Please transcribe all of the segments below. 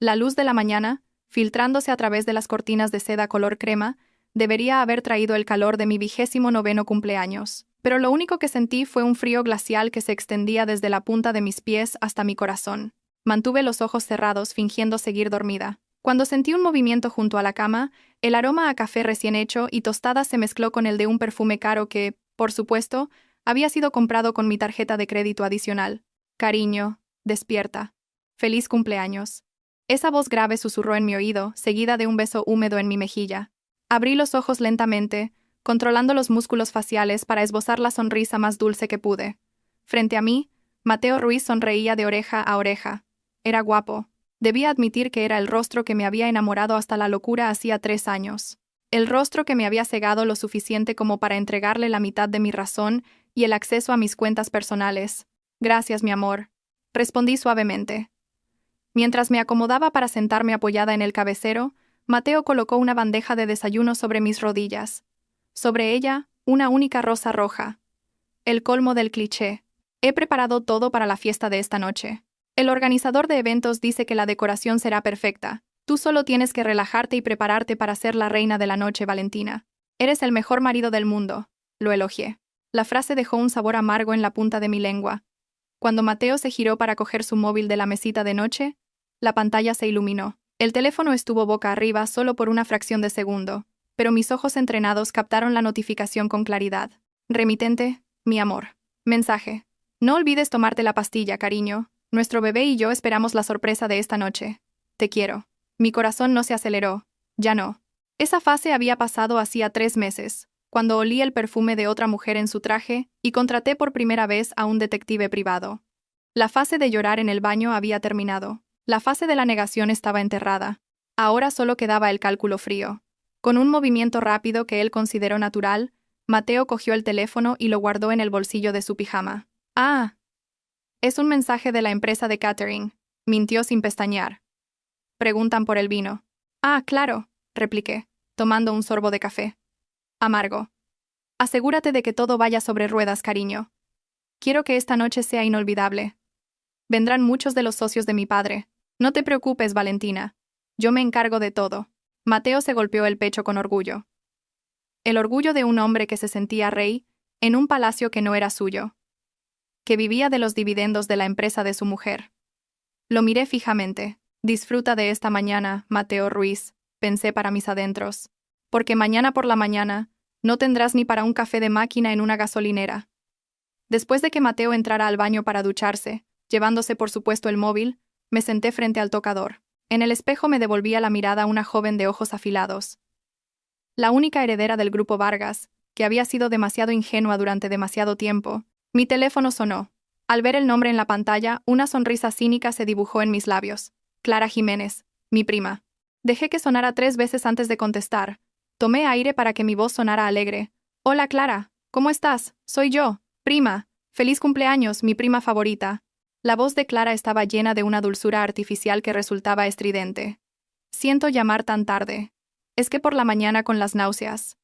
La luz de la mañana, filtrándose a través de las cortinas de seda color crema, debería haber traído el calor de mi 29º cumpleaños. Pero lo único que sentí fue un frío glacial que se extendía desde la punta de mis pies hasta mi corazón. Mantuve los ojos cerrados fingiendo seguir dormida. Cuando sentí un movimiento junto a la cama, el aroma a café recién hecho y tostada se mezcló con el de un perfume caro que, por supuesto, había sido comprado con mi tarjeta de crédito adicional. Cariño, despierta. Feliz cumpleaños. Esa voz grave susurró en mi oído, seguida de un beso húmedo en mi mejilla. Abrí los ojos lentamente, controlando los músculos faciales para esbozar la sonrisa más dulce que pude. Frente a mí, Mateo Ruiz sonreía de oreja a oreja. Era guapo. Debía admitir que era el rostro que me había enamorado hasta la locura hacía 3 años. El rostro que me había cegado lo suficiente como para entregarle la mitad de mi razón y el acceso a mis cuentas personales. Gracias, mi amor, respondí suavemente. Mientras me acomodaba para sentarme apoyada en el cabecero, Mateo colocó una bandeja de desayuno sobre mis rodillas. Sobre ella, una única rosa roja. El colmo del cliché. He preparado todo para la fiesta de esta noche. El organizador de eventos dice que la decoración será perfecta. Tú solo tienes que relajarte y prepararte para ser la reina de la noche, Valentina. Eres el mejor marido del mundo, lo elogié. La frase dejó un sabor amargo en la punta de mi lengua. Cuando Mateo se giró para coger su móvil de la mesita de noche, la pantalla se iluminó. El teléfono estuvo boca arriba solo por una fracción de segundo, pero mis ojos entrenados captaron la notificación con claridad. Remitente, mi amor. Mensaje. No olvides tomarte la pastilla, cariño. Nuestro bebé y yo esperamos la sorpresa de esta noche. Te quiero. Mi corazón no se aceleró. Ya no. Esa fase había pasado hacía 3 meses, cuando olí el perfume de otra mujer en su traje y contraté por primera vez a un detective privado. La fase de llorar en el baño había terminado. La fase de la negación estaba enterrada. Ahora solo quedaba el cálculo frío. Con un movimiento rápido que él consideró natural, Mateo cogió el teléfono y lo guardó en el bolsillo de su pijama. «Ah, es un mensaje de la empresa de catering», mintió sin pestañear. «Preguntan por el vino». «Ah, claro», repliqué, tomando un sorbo de café. Amargo. «Asegúrate de que todo vaya sobre ruedas, cariño. Quiero que esta noche sea inolvidable. Vendrán muchos de los socios de mi padre. No te preocupes, Valentina. Yo me encargo de todo». Mateo se golpeó el pecho con orgullo. El orgullo de un hombre que se sentía rey en un palacio que no era suyo, que vivía de los dividendos de la empresa de su mujer. Lo miré fijamente. «Disfruta de esta mañana, Mateo Ruiz», pensé para mis adentros. «Porque mañana por la mañana no tendrás ni para un café de máquina en una gasolinera». Después de que Mateo entrara al baño para ducharse, llevándose por supuesto el móvil, me senté frente al tocador. En el espejo me devolvía la mirada una joven de ojos afilados. La única heredera del grupo Vargas, que había sido demasiado ingenua durante demasiado tiempo. Mi teléfono sonó. Al ver el nombre en la pantalla, una sonrisa cínica se dibujó en mis labios. Clara Jiménez, mi prima. Dejé que sonara 3 veces antes de contestar. Tomé aire para que mi voz sonara alegre. «Hola, Clara. ¿Cómo estás? Soy yo, prima. Feliz cumpleaños, mi prima favorita». La voz de Clara estaba llena de una dulzura artificial que resultaba estridente. «Siento llamar tan tarde. Es que por la mañana con las náuseas».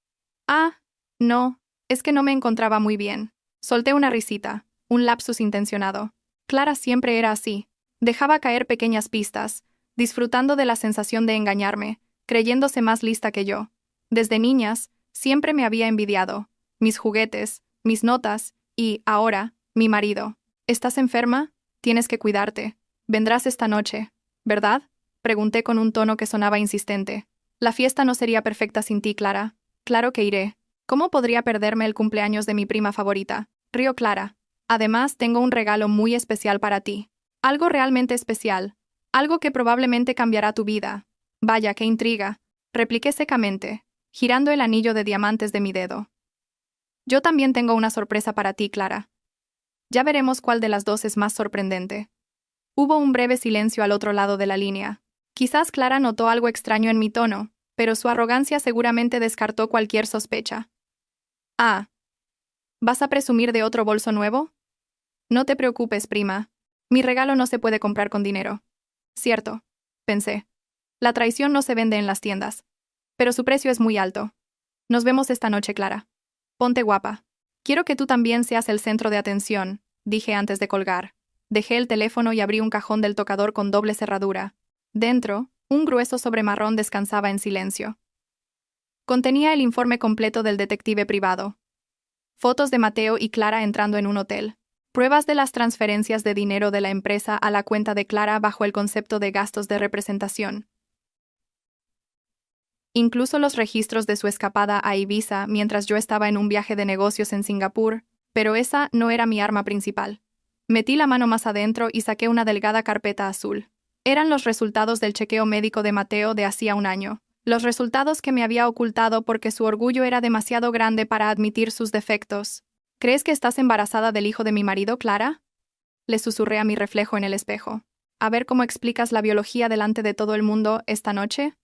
«Ah, no, es que no me encontraba muy bien». Solté una risita, un lapsus intencionado. Clara siempre era así. Dejaba caer pequeñas pistas, disfrutando de la sensación de engañarme, creyéndose más lista que yo. Desde niñas, siempre me había envidiado. Mis juguetes, mis notas y, ahora, mi marido. «¿Estás enferma? Tienes que cuidarte. Vendrás esta noche, ¿verdad?», pregunté con un tono que sonaba insistente. «La fiesta no sería perfecta sin ti, Clara». «Claro que iré. ¿Cómo podría perderme el cumpleaños de mi prima favorita?», rió Clara. «Además, tengo un regalo muy especial para ti. Algo realmente especial. Algo que probablemente cambiará tu vida». «Vaya, qué intriga», repliqué secamente, girando el anillo de diamantes de mi dedo. «Yo también tengo una sorpresa para ti, Clara. Ya veremos cuál de las dos es más sorprendente». Hubo un breve silencio al otro lado de la línea. Quizás Clara notó algo extraño en mi tono, pero su arrogancia seguramente descartó cualquier sospecha. «Ah, ¿vas a presumir de otro bolso nuevo?». «No te preocupes, prima. Mi regalo no se puede comprar con dinero». «Cierto», pensé. «La traición no se vende en las tiendas. Pero su precio es muy alto. Nos vemos esta noche, Clara. Ponte guapa. Quiero que tú también seas el centro de atención», dije antes de colgar. Dejé el teléfono y abrí un cajón del tocador con doble cerradura. Dentro, un grueso sobre marrón descansaba en silencio. Contenía el informe completo del detective privado. Fotos de Mateo y Clara entrando en un hotel. Pruebas de las transferencias de dinero de la empresa a la cuenta de Clara bajo el concepto de gastos de representación. Incluso los registros de su escapada a Ibiza mientras yo estaba en un viaje de negocios en Singapur, pero esa no era mi arma principal. Metí la mano más adentro y saqué una delgada carpeta azul. Eran los resultados del chequeo médico de Mateo de hacía un año. Los resultados que me había ocultado porque su orgullo era demasiado grande para admitir sus defectos. ¿Crees que estás embarazada del hijo de mi marido, Clara? Le susurré a mi reflejo en el espejo. A ver cómo explicas la biología delante de todo el mundo esta noche.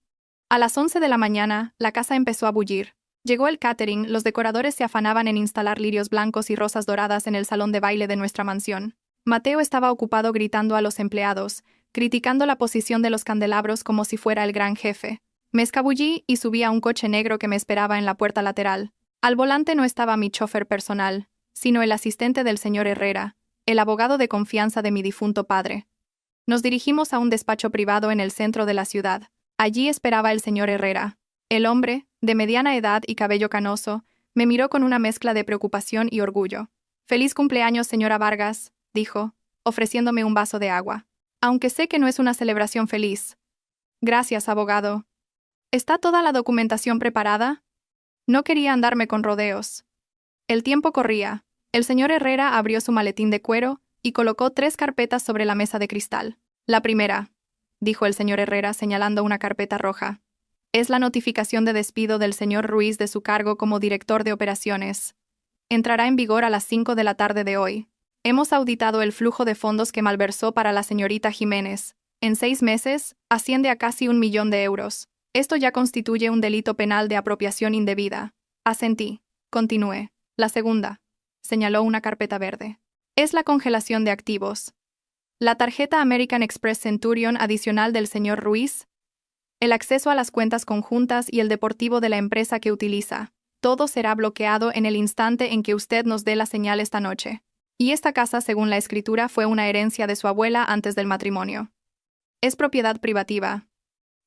A las 11 de la mañana, la casa empezó a bullir. Llegó el catering, los decoradores se afanaban en instalar lirios blancos y rosas doradas en el salón de baile de nuestra mansión. Mateo estaba ocupado gritando a los empleados, criticando la posición de los candelabros como si fuera el gran jefe. Me escabullí y subí a un coche negro que me esperaba en la puerta lateral. Al volante no estaba mi chofer personal, sino el asistente del señor Herrera, el abogado de confianza de mi difunto padre. Nos dirigimos a un despacho privado en el centro de la ciudad. Allí esperaba el señor Herrera. El hombre, de mediana edad y cabello canoso, me miró con una mezcla de preocupación y orgullo. «Feliz cumpleaños, señora Vargas», dijo, ofreciéndome un vaso de agua. «Aunque sé que no es una celebración feliz». «Gracias, abogado». ¿Está toda la documentación preparada? No quería andarme con rodeos. El tiempo corría. El señor Herrera abrió su maletín de cuero y colocó 3 carpetas sobre la mesa de cristal. «La primera», dijo el señor Herrera señalando una carpeta roja, «es la notificación de despido del señor Ruiz de su cargo como director de operaciones. Entrará en vigor a las 5 de la tarde de hoy. Hemos auditado el flujo de fondos que malversó para la señorita Jiménez. En 6 meses, asciende a casi 1 millón de euros. Esto ya constituye un delito penal de apropiación indebida». Asentí. Continué. «La segunda», señaló una carpeta verde, «es la congelación de activos. La tarjeta American Express Centurion adicional del señor Ruiz, el acceso a las cuentas conjuntas y el deportivo de la empresa que utiliza. Todo será bloqueado en el instante en que usted nos dé la señal esta noche. Y esta casa, según la escritura, fue una herencia de su abuela antes del matrimonio. Es propiedad privativa.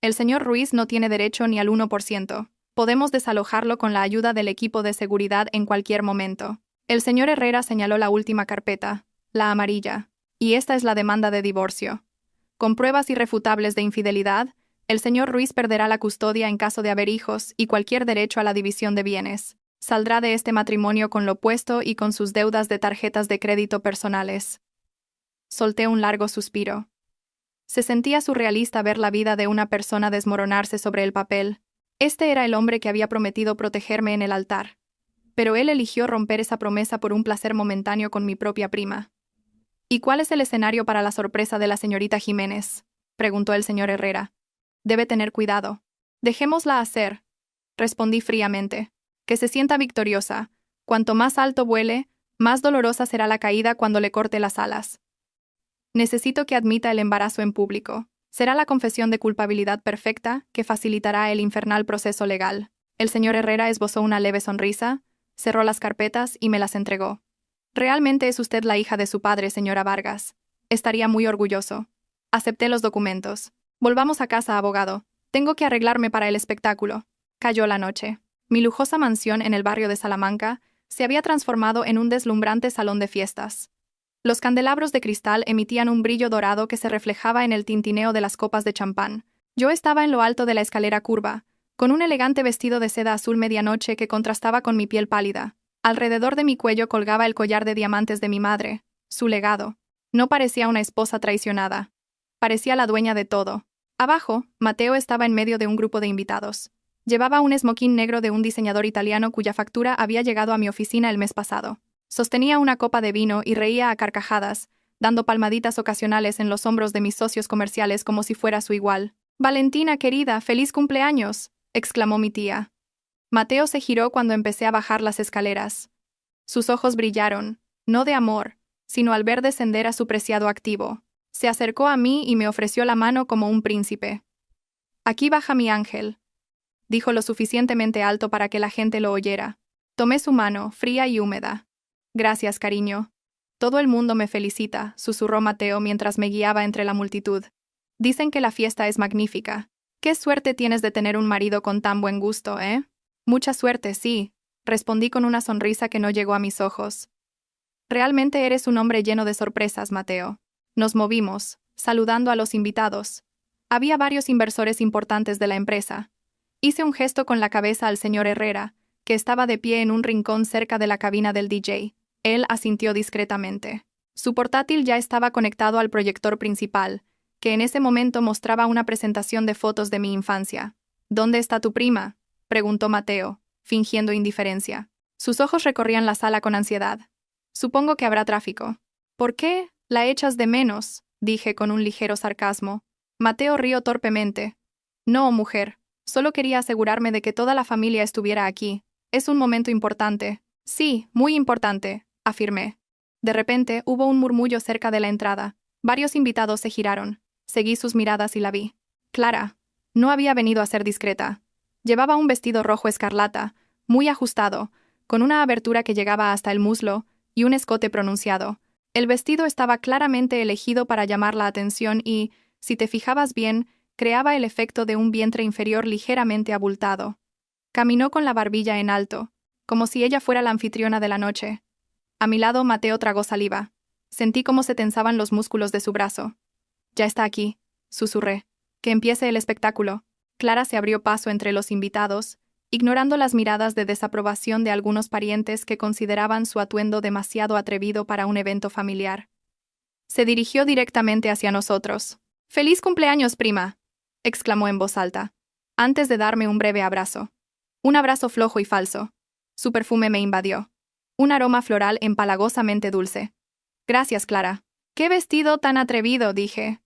El señor Ruiz no tiene derecho ni al 1%. Podemos desalojarlo con la ayuda del equipo de seguridad en cualquier momento». El señor Herrera señaló la última carpeta, la amarilla, y esta es la demanda de divorcio. Con pruebas irrefutables de infidelidad, el señor Ruiz perderá la custodia en caso de haber hijos y cualquier derecho a la división de bienes. Saldrá de este matrimonio con lo puesto y con sus deudas de tarjetas de crédito personales. Solté un largo suspiro. Se sentía surrealista ver la vida de una persona desmoronarse sobre el papel. Este era el hombre que había prometido protegerme en el altar. Pero él eligió romper esa promesa por un placer momentáneo con mi propia prima. «¿Y cuál es el escenario para la sorpresa de la señorita Jiménez?», preguntó el señor Herrera. «Debe tener cuidado». «Dejémosla hacer», respondí fríamente. «Que se sienta victoriosa. Cuanto más alto vuele, más dolorosa será la caída cuando le corte las alas. Necesito que admita el embarazo en público. Será la confesión de culpabilidad perfecta que facilitará el infernal proceso legal». El señor Herrera esbozó una leve sonrisa, cerró las carpetas y me las entregó. «Realmente es usted la hija de su padre, señora Vargas. Estaría muy orgulloso». Acepté los documentos. «Volvamos a casa, abogado. Tengo que arreglarme para el espectáculo». Cayó la noche. Mi lujosa mansión en el barrio de Salamanca se había transformado en un deslumbrante salón de fiestas. Los candelabros de cristal emitían un brillo dorado que se reflejaba en el tintineo de las copas de champán. Yo estaba en lo alto de la escalera curva, con un elegante vestido de seda azul medianoche que contrastaba con mi piel pálida. Alrededor de mi cuello colgaba el collar de diamantes de mi madre, su legado. No parecía una esposa traicionada. Parecía la dueña de todo. Abajo, Mateo estaba en medio de un grupo de invitados. Llevaba un esmoquín negro de un diseñador italiano cuya factura había llegado a mi oficina el mes pasado. Sostenía una copa de vino y reía a carcajadas, dando palmaditas ocasionales en los hombros de mis socios comerciales como si fuera su igual. «Valentina, querida, feliz cumpleaños», exclamó mi tía. Mateo se giró cuando empecé a bajar las escaleras. Sus ojos brillaron, no de amor, sino al ver descender a su preciado activo. Se acercó a mí y me ofreció la mano como un príncipe. «Aquí baja mi ángel», dijo lo suficientemente alto para que la gente lo oyera. Tomé su mano, fría y húmeda. «Gracias, cariño. Todo el mundo me felicita», susurró Mateo mientras me guiaba entre la multitud. Dicen que la fiesta es magnífica. Qué suerte tienes de tener un marido con tan buen gusto, ¿eh? Mucha suerte, sí, respondí con una sonrisa que no llegó a mis ojos. Realmente eres un hombre lleno de sorpresas, Mateo. Nos movimos, saludando a los invitados. Había varios inversores importantes de la empresa. Hice un gesto con la cabeza al señor Herrera, que estaba de pie en un rincón cerca de la cabina del DJ. Él asintió discretamente. Su portátil ya estaba conectado al proyector principal, que en ese momento mostraba una presentación de fotos de mi infancia. ¿Dónde está tu prima?, preguntó Mateo, fingiendo indiferencia. Sus ojos recorrían la sala con ansiedad. Supongo que habrá tráfico. ¿Por qué la echas de menos?, dije con un ligero sarcasmo. Mateo rió torpemente. No, mujer. Solo quería asegurarme de que toda la familia estuviera aquí. Es un momento importante. Sí, muy importante, afirmé. De repente hubo un murmullo cerca de la entrada. Varios invitados se giraron. Seguí sus miradas y la vi. Clara. No había venido a ser discreta. Llevaba un vestido rojo escarlata, muy ajustado, con una abertura que llegaba hasta el muslo y un escote pronunciado. El vestido estaba claramente elegido para llamar la atención y, si te fijabas bien, creaba el efecto de un vientre inferior ligeramente abultado. Caminó con la barbilla en alto, como si ella fuera la anfitriona de la noche. A mi lado, Mateo tragó saliva. Sentí cómo se tensaban los músculos de su brazo. Ya está aquí, susurré. Que empiece el espectáculo. Clara se abrió paso entre los invitados, ignorando las miradas de desaprobación de algunos parientes que consideraban su atuendo demasiado atrevido para un evento familiar. Se dirigió directamente hacia nosotros. «¡Feliz cumpleaños, prima!», exclamó en voz alta, antes de darme un breve abrazo. Un abrazo flojo y falso. Su perfume me invadió. Un aroma floral empalagosamente dulce. «Gracias, Clara». «¡Qué vestido tan atrevido!», dije.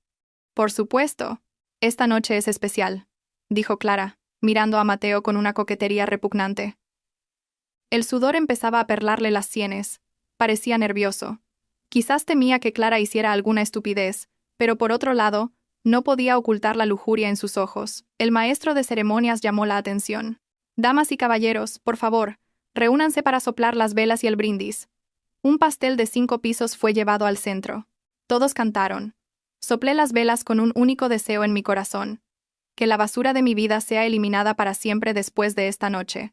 «Por supuesto. Esta noche es especial», dijo Clara, mirando a Mateo con una coquetería repugnante. El sudor empezaba a perlarle las sienes. Parecía nervioso. Quizás temía que Clara hiciera alguna estupidez, pero por otro lado, no podía ocultar la lujuria en sus ojos. El maestro de ceremonias llamó la atención. «Damas y caballeros, por favor, reúnanse para soplar las velas y el brindis». Un pastel de 5 pisos fue llevado al centro. Todos cantaron. Soplé las velas con un único deseo en mi corazón: que la basura de mi vida sea eliminada para siempre después de esta noche.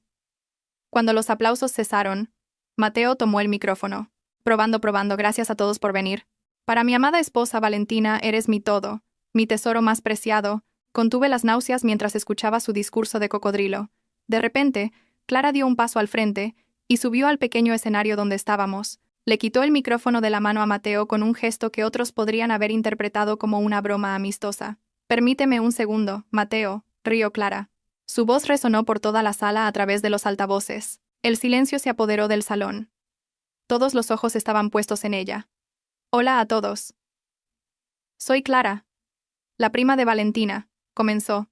Cuando los aplausos cesaron, Mateo tomó el micrófono. Probando, gracias a todos por venir. Para mi amada esposa Valentina eres mi todo, mi tesoro más preciado. Contuve las náuseas mientras escuchaba su discurso de cocodrilo. De repente, Clara dio un paso al frente y subió al pequeño escenario donde estábamos. Le quitó el micrófono de la mano a Mateo con un gesto que otros podrían haber interpretado como una broma amistosa. «Permíteme un segundo, Mateo», rió Clara. Su voz resonó por toda la sala a través de los altavoces. El silencio se apoderó del salón. Todos los ojos estaban puestos en ella. «Hola a todos. Soy Clara, la prima de Valentina», comenzó,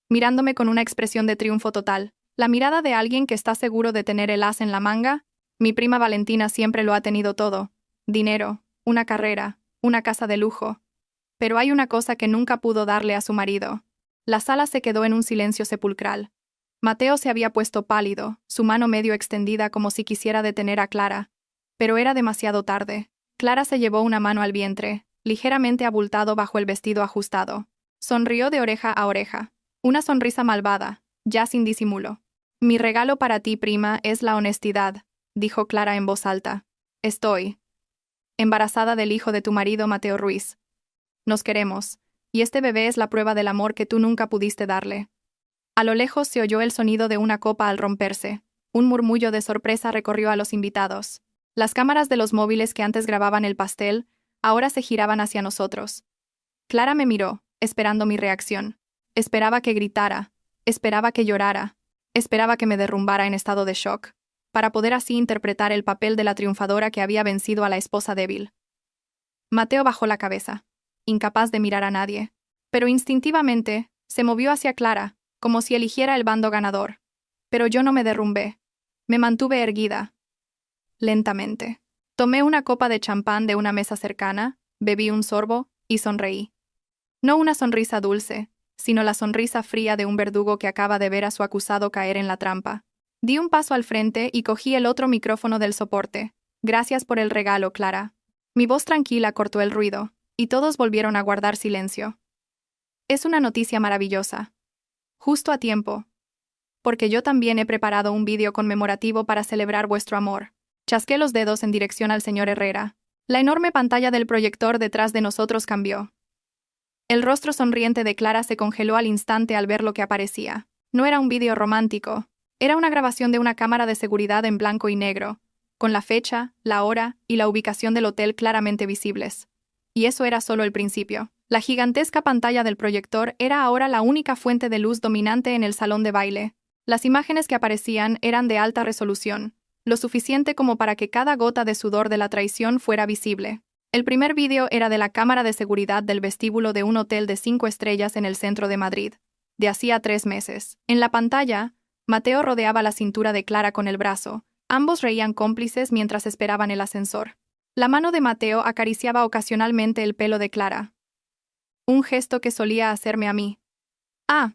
mirándome con una expresión de triunfo total. La mirada de alguien que está seguro de tener el as en la manga. Mi prima Valentina siempre lo ha tenido todo: dinero, una carrera, una casa de lujo. Pero hay una cosa que nunca pudo darle a su marido. La sala se quedó en un silencio sepulcral. Mateo se había puesto pálido, su mano medio extendida como si quisiera detener a Clara. Pero era demasiado tarde. Clara se llevó una mano al vientre, ligeramente abultado bajo el vestido ajustado. Sonrió de oreja a oreja. Una sonrisa malvada, ya sin disimulo. «Mi regalo para ti, prima, es la honestidad», dijo Clara en voz alta. «Estoy embarazada del hijo de tu marido, Mateo Ruiz. Nos queremos, y este bebé es la prueba del amor que tú nunca pudiste darle». A lo lejos se oyó el sonido de una copa al romperse. Un murmullo de sorpresa recorrió a los invitados. Las cámaras de los móviles que antes grababan el pastel, ahora se giraban hacia nosotros. Clara me miró, esperando mi reacción. Esperaba que gritara, esperaba que llorara, esperaba que me derrumbara en estado de shock, para poder así interpretar el papel de la triunfadora que había vencido a la esposa débil. Mateo bajó la cabeza, incapaz de mirar a nadie, pero instintivamente se movió hacia Clara, como si eligiera el bando ganador. Pero yo no me derrumbé. Me mantuve erguida. Lentamente. Tomé una copa de champán de una mesa cercana, bebí un sorbo y sonreí. No una sonrisa dulce, sino la sonrisa fría de un verdugo que acaba de ver a su acusado caer en la trampa. Di un paso al frente y cogí el otro micrófono del soporte. «Gracias por el regalo, Clara». Mi voz tranquila cortó el ruido, y todos volvieron a guardar silencio. Es una noticia maravillosa. Justo a tiempo. Porque yo también he preparado un vídeo conmemorativo para celebrar vuestro amor. Chasqué los dedos en dirección al señor Herrera. La enorme pantalla del proyector detrás de nosotros cambió. El rostro sonriente de Clara se congeló al instante al ver lo que aparecía. No era un vídeo romántico. Era una grabación de una cámara de seguridad en blanco y negro, con la fecha, la hora y la ubicación del hotel claramente visibles. Y eso era solo el principio. La gigantesca pantalla del proyector era ahora la única fuente de luz dominante en el salón de baile. Las imágenes que aparecían eran de alta resolución, lo suficiente como para que cada gota de sudor de la traición fuera visible. El primer vídeo era de la cámara de seguridad del vestíbulo de un hotel de 5 estrellas en el centro de Madrid, de hacía 3 meses. En la pantalla, Mateo rodeaba la cintura de Clara con el brazo. Ambos reían cómplices mientras esperaban el ascensor. La mano de Mateo acariciaba ocasionalmente el pelo de Clara. Un gesto que solía hacerme a mí. Ah,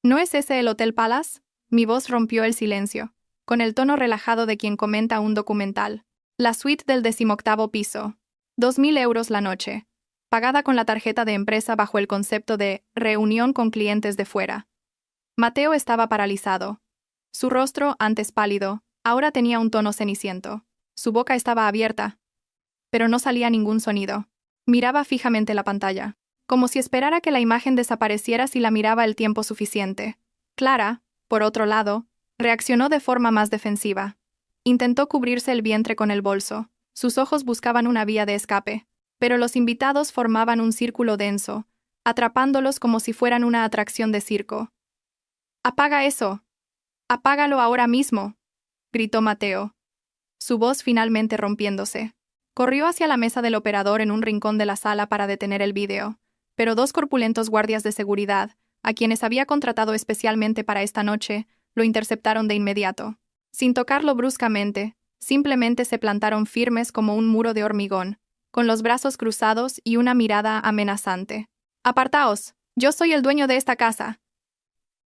¿no es ese el Hotel Palace? Mi voz rompió el silencio, con el tono relajado de quien comenta un documental. La suite del 18º piso. 2.000 euros la noche. Pagada con la tarjeta de empresa bajo el concepto de reunión con clientes de fuera. Mateo estaba paralizado. Su rostro, antes pálido, ahora tenía un tono ceniciento. Su boca estaba abierta, pero no salía ningún sonido. Miraba fijamente la pantalla, como si esperara que la imagen desapareciera si la miraba el tiempo suficiente. Clara, por otro lado, reaccionó de forma más defensiva. Intentó cubrirse el vientre con el bolso. Sus ojos buscaban una vía de escape, pero los invitados formaban un círculo denso, atrapándolos como si fueran una atracción de circo. «¡Apaga eso! ¡Apágalo ahora mismo!», gritó Mateo, su voz finalmente rompiéndose. Corrió hacia la mesa del operador en un rincón de la sala para detener el vídeo, pero 2 corpulentos guardias de seguridad, a quienes había contratado especialmente para esta noche, lo interceptaron de inmediato. Sin tocarlo bruscamente, simplemente se plantaron firmes como un muro de hormigón, con los brazos cruzados y una mirada amenazante. «¡Apartaos! Yo soy el dueño de esta casa.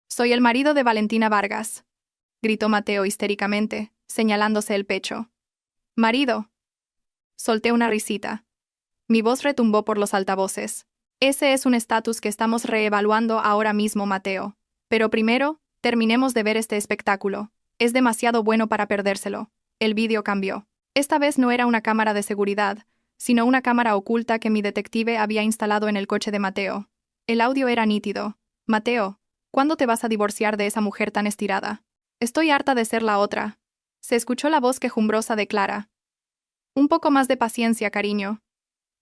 Soy el marido de Valentina Vargas», gritó Mateo histéricamente, señalándose el pecho. «¿Marido?». Solté una risita. Mi voz retumbó por los altavoces. «Ese es un estatus que estamos reevaluando ahora mismo, Mateo. Pero primero, terminemos de ver este espectáculo. Es demasiado bueno para perdérselo». El vídeo cambió. Esta vez no era una cámara de seguridad, sino una cámara oculta que mi detective había instalado en el coche de Mateo. El audio era nítido. «Mateo, ¿cuándo te vas a divorciar de esa mujer tan estirada? Estoy harta de ser la otra». Se escuchó la voz quejumbrosa de Clara. «Un poco más de paciencia, cariño.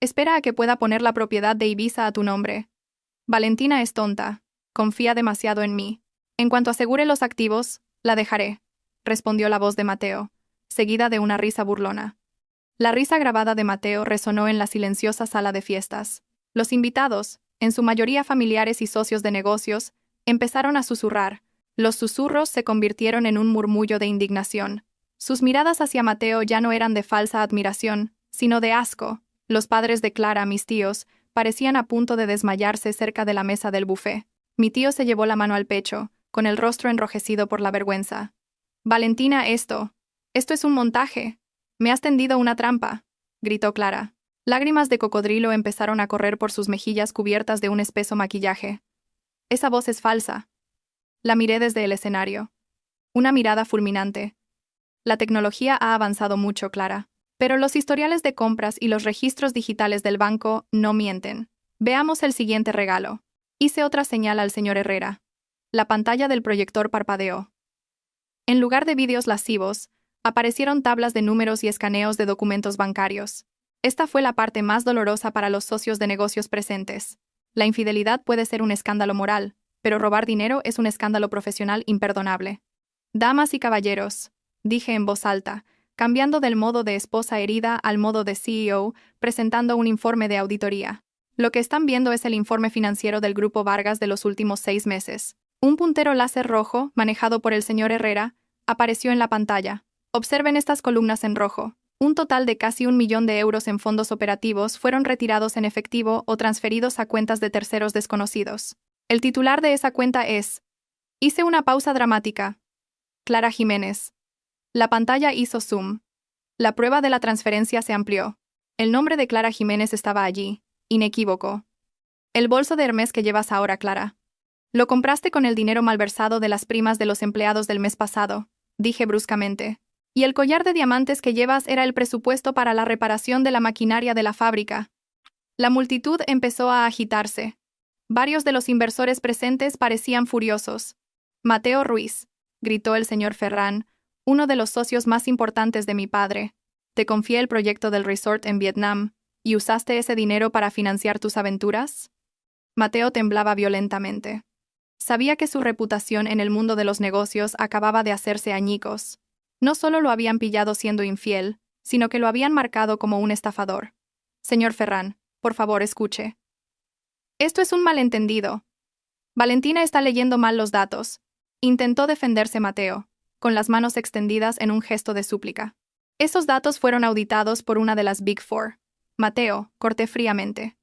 Espera a que pueda poner la propiedad de Ibiza a tu nombre. Valentina es tonta. Confía demasiado en mí. En cuanto asegure los activos, la dejaré», respondió la voz de Mateo, seguida de una risa burlona. La risa grabada de Mateo resonó en la silenciosa sala de fiestas. Los invitados, en su mayoría familiares y socios de negocios, empezaron a susurrar. Los susurros se convirtieron en un murmullo de indignación. Sus miradas hacia Mateo ya no eran de falsa admiración, sino de asco. Los padres de Clara, mis tíos, parecían a punto de desmayarse cerca de la mesa del buffet. Mi tío se llevó la mano al pecho, con el rostro enrojecido por la vergüenza. «Valentina, esto es un montaje. Me has tendido una trampa», gritó Clara. Lágrimas de cocodrilo empezaron a correr por sus mejillas cubiertas de un espeso maquillaje. «Esa voz es falsa». La miré desde el escenario. Una mirada fulminante. «La tecnología ha avanzado mucho, Clara. Pero los historiales de compras y los registros digitales del banco no mienten. Veamos el siguiente regalo». Hice otra señal al señor Herrera. La pantalla del proyector parpadeó. En lugar de vídeos lascivos, aparecieron tablas de números y escaneos de documentos bancarios. Esta fue la parte más dolorosa para los socios de negocios presentes. La infidelidad puede ser un escándalo moral, pero robar dinero es un escándalo profesional imperdonable. «Damas y caballeros», dije en voz alta, cambiando del modo de esposa herida al modo de CEO, presentando un informe de auditoría. Lo que están viendo es el informe financiero del Grupo Vargas de los últimos 6 meses. Un puntero láser rojo, manejado por el señor Herrera, apareció en la pantalla. Observen estas columnas en rojo. Un total de casi 1 millón de euros en fondos operativos fueron retirados en efectivo o transferidos a cuentas de terceros desconocidos. El titular de esa cuenta es... Hice una pausa dramática. Clara Jiménez. La pantalla hizo zoom. La prueba de la transferencia se amplió. El nombre de Clara Jiménez estaba allí, inequívoco. El bolso de Hermes que llevas ahora, Clara. Lo compraste con el dinero malversado de las primas de los empleados del mes pasado, dije bruscamente. Y el collar de diamantes que llevas era el presupuesto para la reparación de la maquinaria de la fábrica. La multitud empezó a agitarse. Varios de los inversores presentes parecían furiosos. Mateo Ruiz, gritó el señor Ferran, uno de los socios más importantes de mi padre. Te confié el proyecto del resort en Vietnam, ¿y usaste ese dinero para financiar tus aventuras? Mateo temblaba violentamente. Sabía que su reputación en el mundo de los negocios acababa de hacerse añicos. No solo lo habían pillado siendo infiel, sino que lo habían marcado como un estafador. Señor Ferran, por favor, escuche. Esto es un malentendido. Valentina está leyendo mal los datos. Intentó defenderse Mateo, con las manos extendidas en un gesto de súplica. Esos datos fueron auditados por una de las Big Four. Mateo, corté fríamente.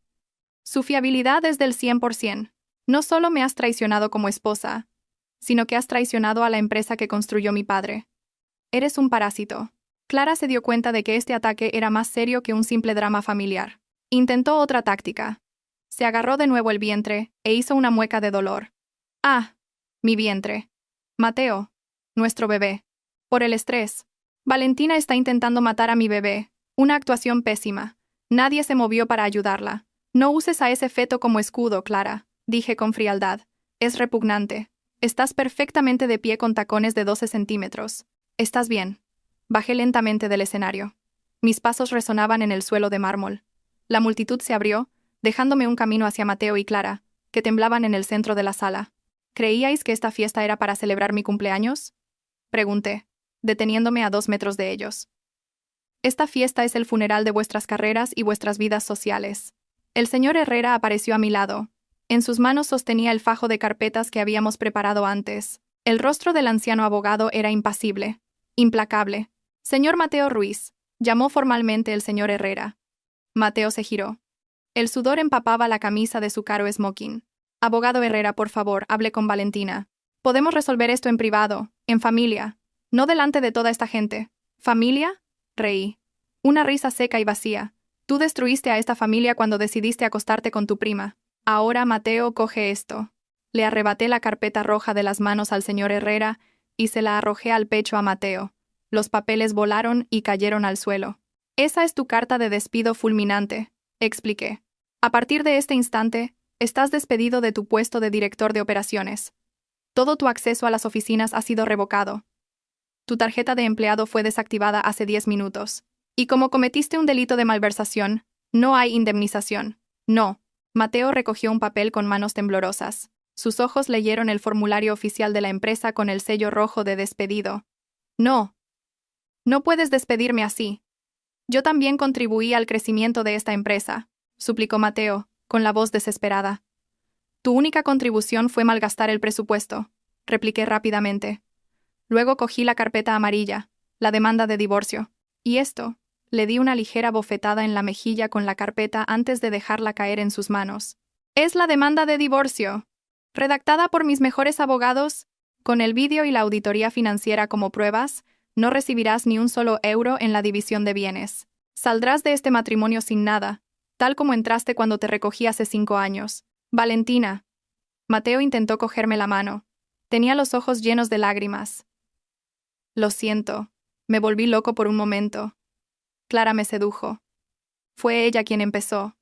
Su fiabilidad es del 100%. No solo me has traicionado como esposa, sino que has traicionado a la empresa que construyó mi padre. Eres un parásito. Clara se dio cuenta de que este ataque era más serio que un simple drama familiar. Intentó otra táctica. Se agarró de nuevo el vientre e hizo una mueca de dolor. Ah, mi vientre. Mateo, nuestro bebé. Por el estrés. Valentina está intentando matar a mi bebé. Una actuación pésima. Nadie se movió para ayudarla. No uses a ese feto como escudo, Clara, dije con frialdad. Es repugnante. Estás perfectamente de pie con tacones de 12 centímetros. ¿Estás bien? Bajé lentamente del escenario. Mis pasos resonaban en el suelo de mármol. La multitud se abrió, dejándome un camino hacia Mateo y Clara, que temblaban en el centro de la sala. ¿Creíais que esta fiesta era para celebrar mi cumpleaños? Pregunté, deteniéndome a 2 metros de ellos. Esta fiesta es el funeral de vuestras carreras y vuestras vidas sociales. El señor Herrera apareció a mi lado. En sus manos sostenía el fajo de carpetas que habíamos preparado antes. El rostro del anciano abogado era impasible, implacable. Señor Mateo Ruiz, llamó formalmente el señor Herrera. Mateo se giró. El sudor empapaba la camisa de su caro smoking. Abogado Herrera, por favor, hable con Valentina. Podemos resolver esto en privado, en familia, no delante de toda esta gente. ¿Familia? Reí. Una risa seca y vacía. Tú destruiste a esta familia cuando decidiste acostarte con tu prima. Ahora, Mateo, coge esto. Le arrebaté la carpeta roja de las manos al señor Herrera y se la arrojé al pecho a Mateo. Los papeles volaron y cayeron al suelo. Esa es tu carta de despido fulminante, expliqué. A partir de este instante, estás despedido de tu puesto de director de operaciones. Todo tu acceso a las oficinas ha sido revocado. Tu tarjeta de empleado fue desactivada hace 10 minutos. Y como cometiste un delito de malversación, no hay indemnización. No. Mateo recogió un papel con manos temblorosas. Sus ojos leyeron el formulario oficial de la empresa con el sello rojo de despedido. No. No puedes despedirme así. Yo también contribuí al crecimiento de esta empresa, suplicó Mateo, con la voz desesperada. Tu única contribución fue malgastar el presupuesto, repliqué rápidamente. Luego cogí la carpeta amarilla, la demanda de divorcio. ¿Y esto? Le di una ligera bofetada en la mejilla con la carpeta antes de dejarla caer en sus manos. Es la demanda de divorcio. Redactada por mis mejores abogados, con el vídeo y la auditoría financiera como pruebas, no recibirás ni un solo euro en la división de bienes. Saldrás de este matrimonio sin nada, tal como entraste cuando te recogí hace 5 años. Valentina. Mateo intentó cogerme la mano. Tenía los ojos llenos de lágrimas. Lo siento. Me volví loco por un momento. Clara me sedujo. Fue ella quien empezó.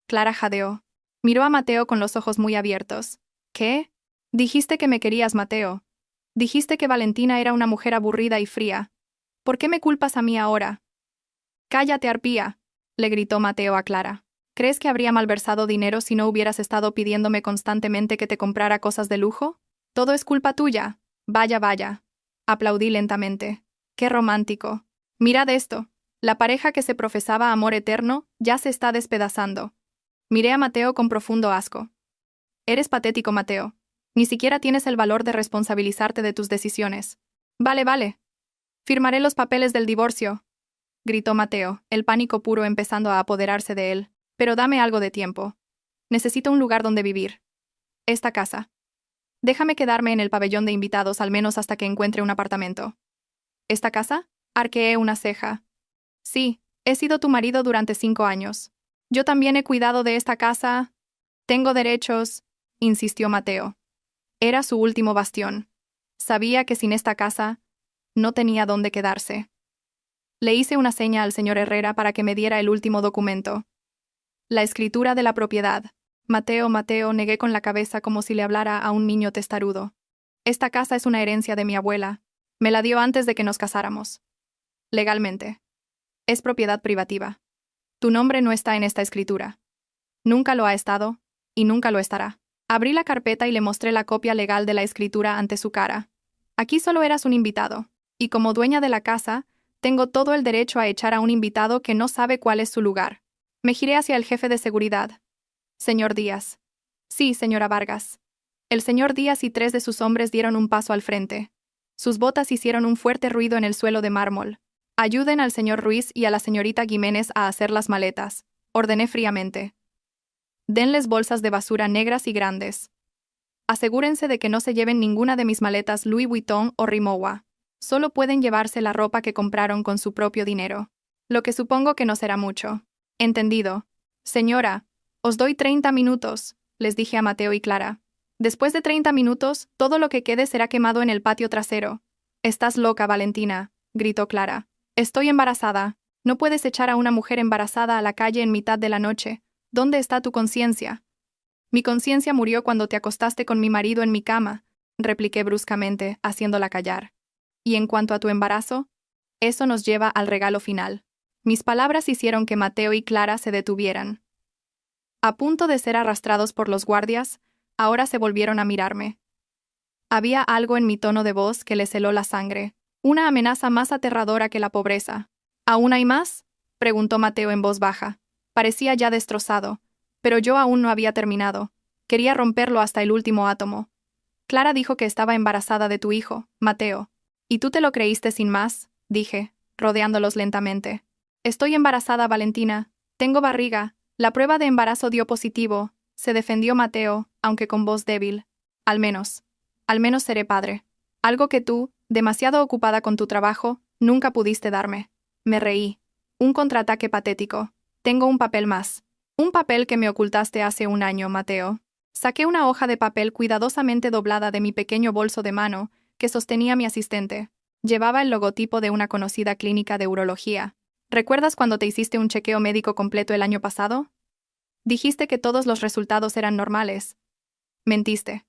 Clara jadeó. Miró a Mateo con los ojos muy abiertos. ¿Qué? Dijiste que me querías, Mateo. Dijiste que Valentina era una mujer aburrida y fría. ¿Por qué me culpas a mí ahora? Cállate, arpía, le gritó Mateo a Clara. ¿Crees que habría malversado dinero si no hubieras estado pidiéndome constantemente que te comprara cosas de lujo? Todo es culpa tuya. Vaya, vaya. Aplaudí lentamente. Qué romántico. Mirad esto. La pareja que se profesaba amor eterno ya se está despedazando. Miré a Mateo con profundo asco. Eres patético, Mateo. Ni siquiera tienes el valor de responsabilizarte de tus decisiones. Vale, vale. Firmaré los papeles del divorcio, gritó Mateo, el pánico puro empezando a apoderarse de él. Pero dame algo de tiempo. Necesito un lugar donde vivir. Esta casa. Déjame quedarme en el pabellón de invitados al menos hasta que encuentre un apartamento. ¿Esta casa? Arqueé una ceja. Sí, he sido tu marido durante 5 años. Yo también he cuidado de esta casa. Tengo derechos, insistió Mateo. Era su último bastión. Sabía que sin esta casa, no tenía dónde quedarse. Le hice una seña al señor Herrera para que me diera el último documento. La escritura de la propiedad. Mateo, negué con la cabeza como si le hablara a un niño testarudo. Esta casa es una herencia de mi abuela. Me la dio antes de que nos casáramos. Legalmente. Es propiedad privativa. Tu nombre no está en esta escritura. Nunca lo ha estado, y nunca lo estará. Abrí la carpeta y le mostré la copia legal de la escritura ante su cara. Aquí solo eras un invitado, y como dueña de la casa, tengo todo el derecho a echar a un invitado que no sabe cuál es su lugar. Me giré hacia el jefe de seguridad. Señor Díaz. Sí, señora Vargas. El señor Díaz y 3 de sus hombres dieron un paso al frente. Sus botas hicieron un fuerte ruido en el suelo de mármol. Ayuden al señor Ruiz y a la señorita Jiménez a hacer las maletas, ordené fríamente. Denles bolsas de basura negras y grandes. Asegúrense de que no se lleven ninguna de mis maletas Louis Vuitton o Rimowa. Solo pueden llevarse la ropa que compraron con su propio dinero. Lo que supongo que no será mucho. Entendido. Señora, os doy 30 minutos, les dije a Mateo y Clara. Después de 30 minutos, todo lo que quede será quemado en el patio trasero. Estás loca, Valentina, gritó Clara. Estoy embarazada. No puedes echar a una mujer embarazada a la calle en mitad de la noche. ¿Dónde está tu conciencia? Mi conciencia murió cuando te acostaste con mi marido en mi cama, repliqué bruscamente, haciéndola callar. Y en cuanto a tu embarazo, eso nos lleva al regalo final. Mis palabras hicieron que Mateo y Clara se detuvieran. A punto de ser arrastrados por los guardias, ahora se volvieron a mirarme. Había algo en mi tono de voz que les heló la sangre, una amenaza más aterradora que la pobreza. ¿Aún hay más?, preguntó Mateo en voz baja. Parecía ya destrozado, pero yo aún no había terminado. Quería romperlo hasta el último átomo. Clara dijo que estaba embarazada de tu hijo, Mateo. ¿Y tú te lo creíste sin más?, dije, rodeándolos lentamente. Estoy embarazada, Valentina. Tengo barriga. La prueba de embarazo dio positivo, se defendió Mateo, aunque con voz débil. Al menos seré padre. Algo que tú, demasiado ocupada con tu trabajo, nunca pudiste darme. Me reí. Un contraataque patético. Tengo un papel más. Un papel que me ocultaste hace un año, Mateo. Saqué una hoja de papel cuidadosamente doblada de mi pequeño bolso de mano que sostenía mi asistente. Llevaba el logotipo de una conocida clínica de urología. ¿Recuerdas cuando te hiciste un chequeo médico completo el año pasado? Dijiste que todos los resultados eran normales. Mentiste.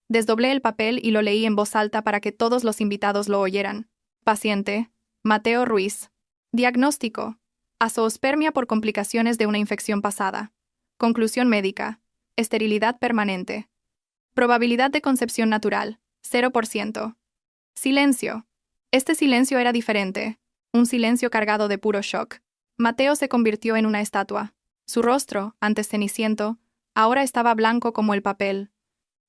Desdoblé el papel y lo leí en voz alta para que todos los invitados lo oyeran. Paciente: Mateo Ruiz. Diagnóstico: azoospermia por complicaciones de una infección pasada. Conclusión médica: esterilidad permanente. Probabilidad de concepción natural: 0%. Silencio. Este silencio era diferente. Un silencio cargado de puro shock. Mateo se convirtió en una estatua. Su rostro, antes ceniciento, ahora estaba blanco como el papel.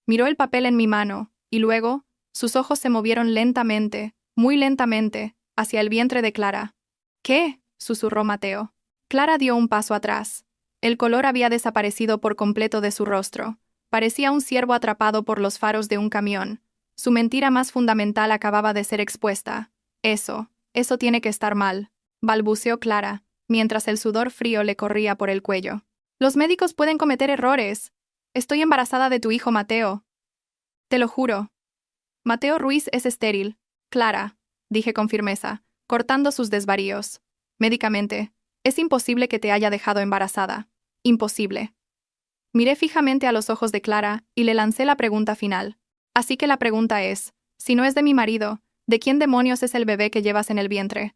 Miró el papel en mi mano, y luego, sus ojos se movieron lentamente, muy lentamente, hacia el vientre de Clara. ¿Qué?, susurró Mateo. Clara dio un paso atrás. El color había desaparecido por completo de su rostro. Parecía un ciervo atrapado por los faros de un camión. Su mentira más fundamental acababa de ser expuesta. Eso tiene que estar mal, balbuceó Clara, mientras el sudor frío le corría por el cuello. Los médicos pueden cometer errores. Estoy embarazada de tu hijo, Mateo. Te lo juro. Mateo Ruiz es estéril, Clara, dije con firmeza, cortando sus desvaríos. Médicamente, es imposible que te haya dejado embarazada. Imposible. Miré fijamente a los ojos de Clara y le lancé la pregunta final. Así que la pregunta es, si no es de mi marido, ¿de quién demonios es el bebé que llevas en el vientre?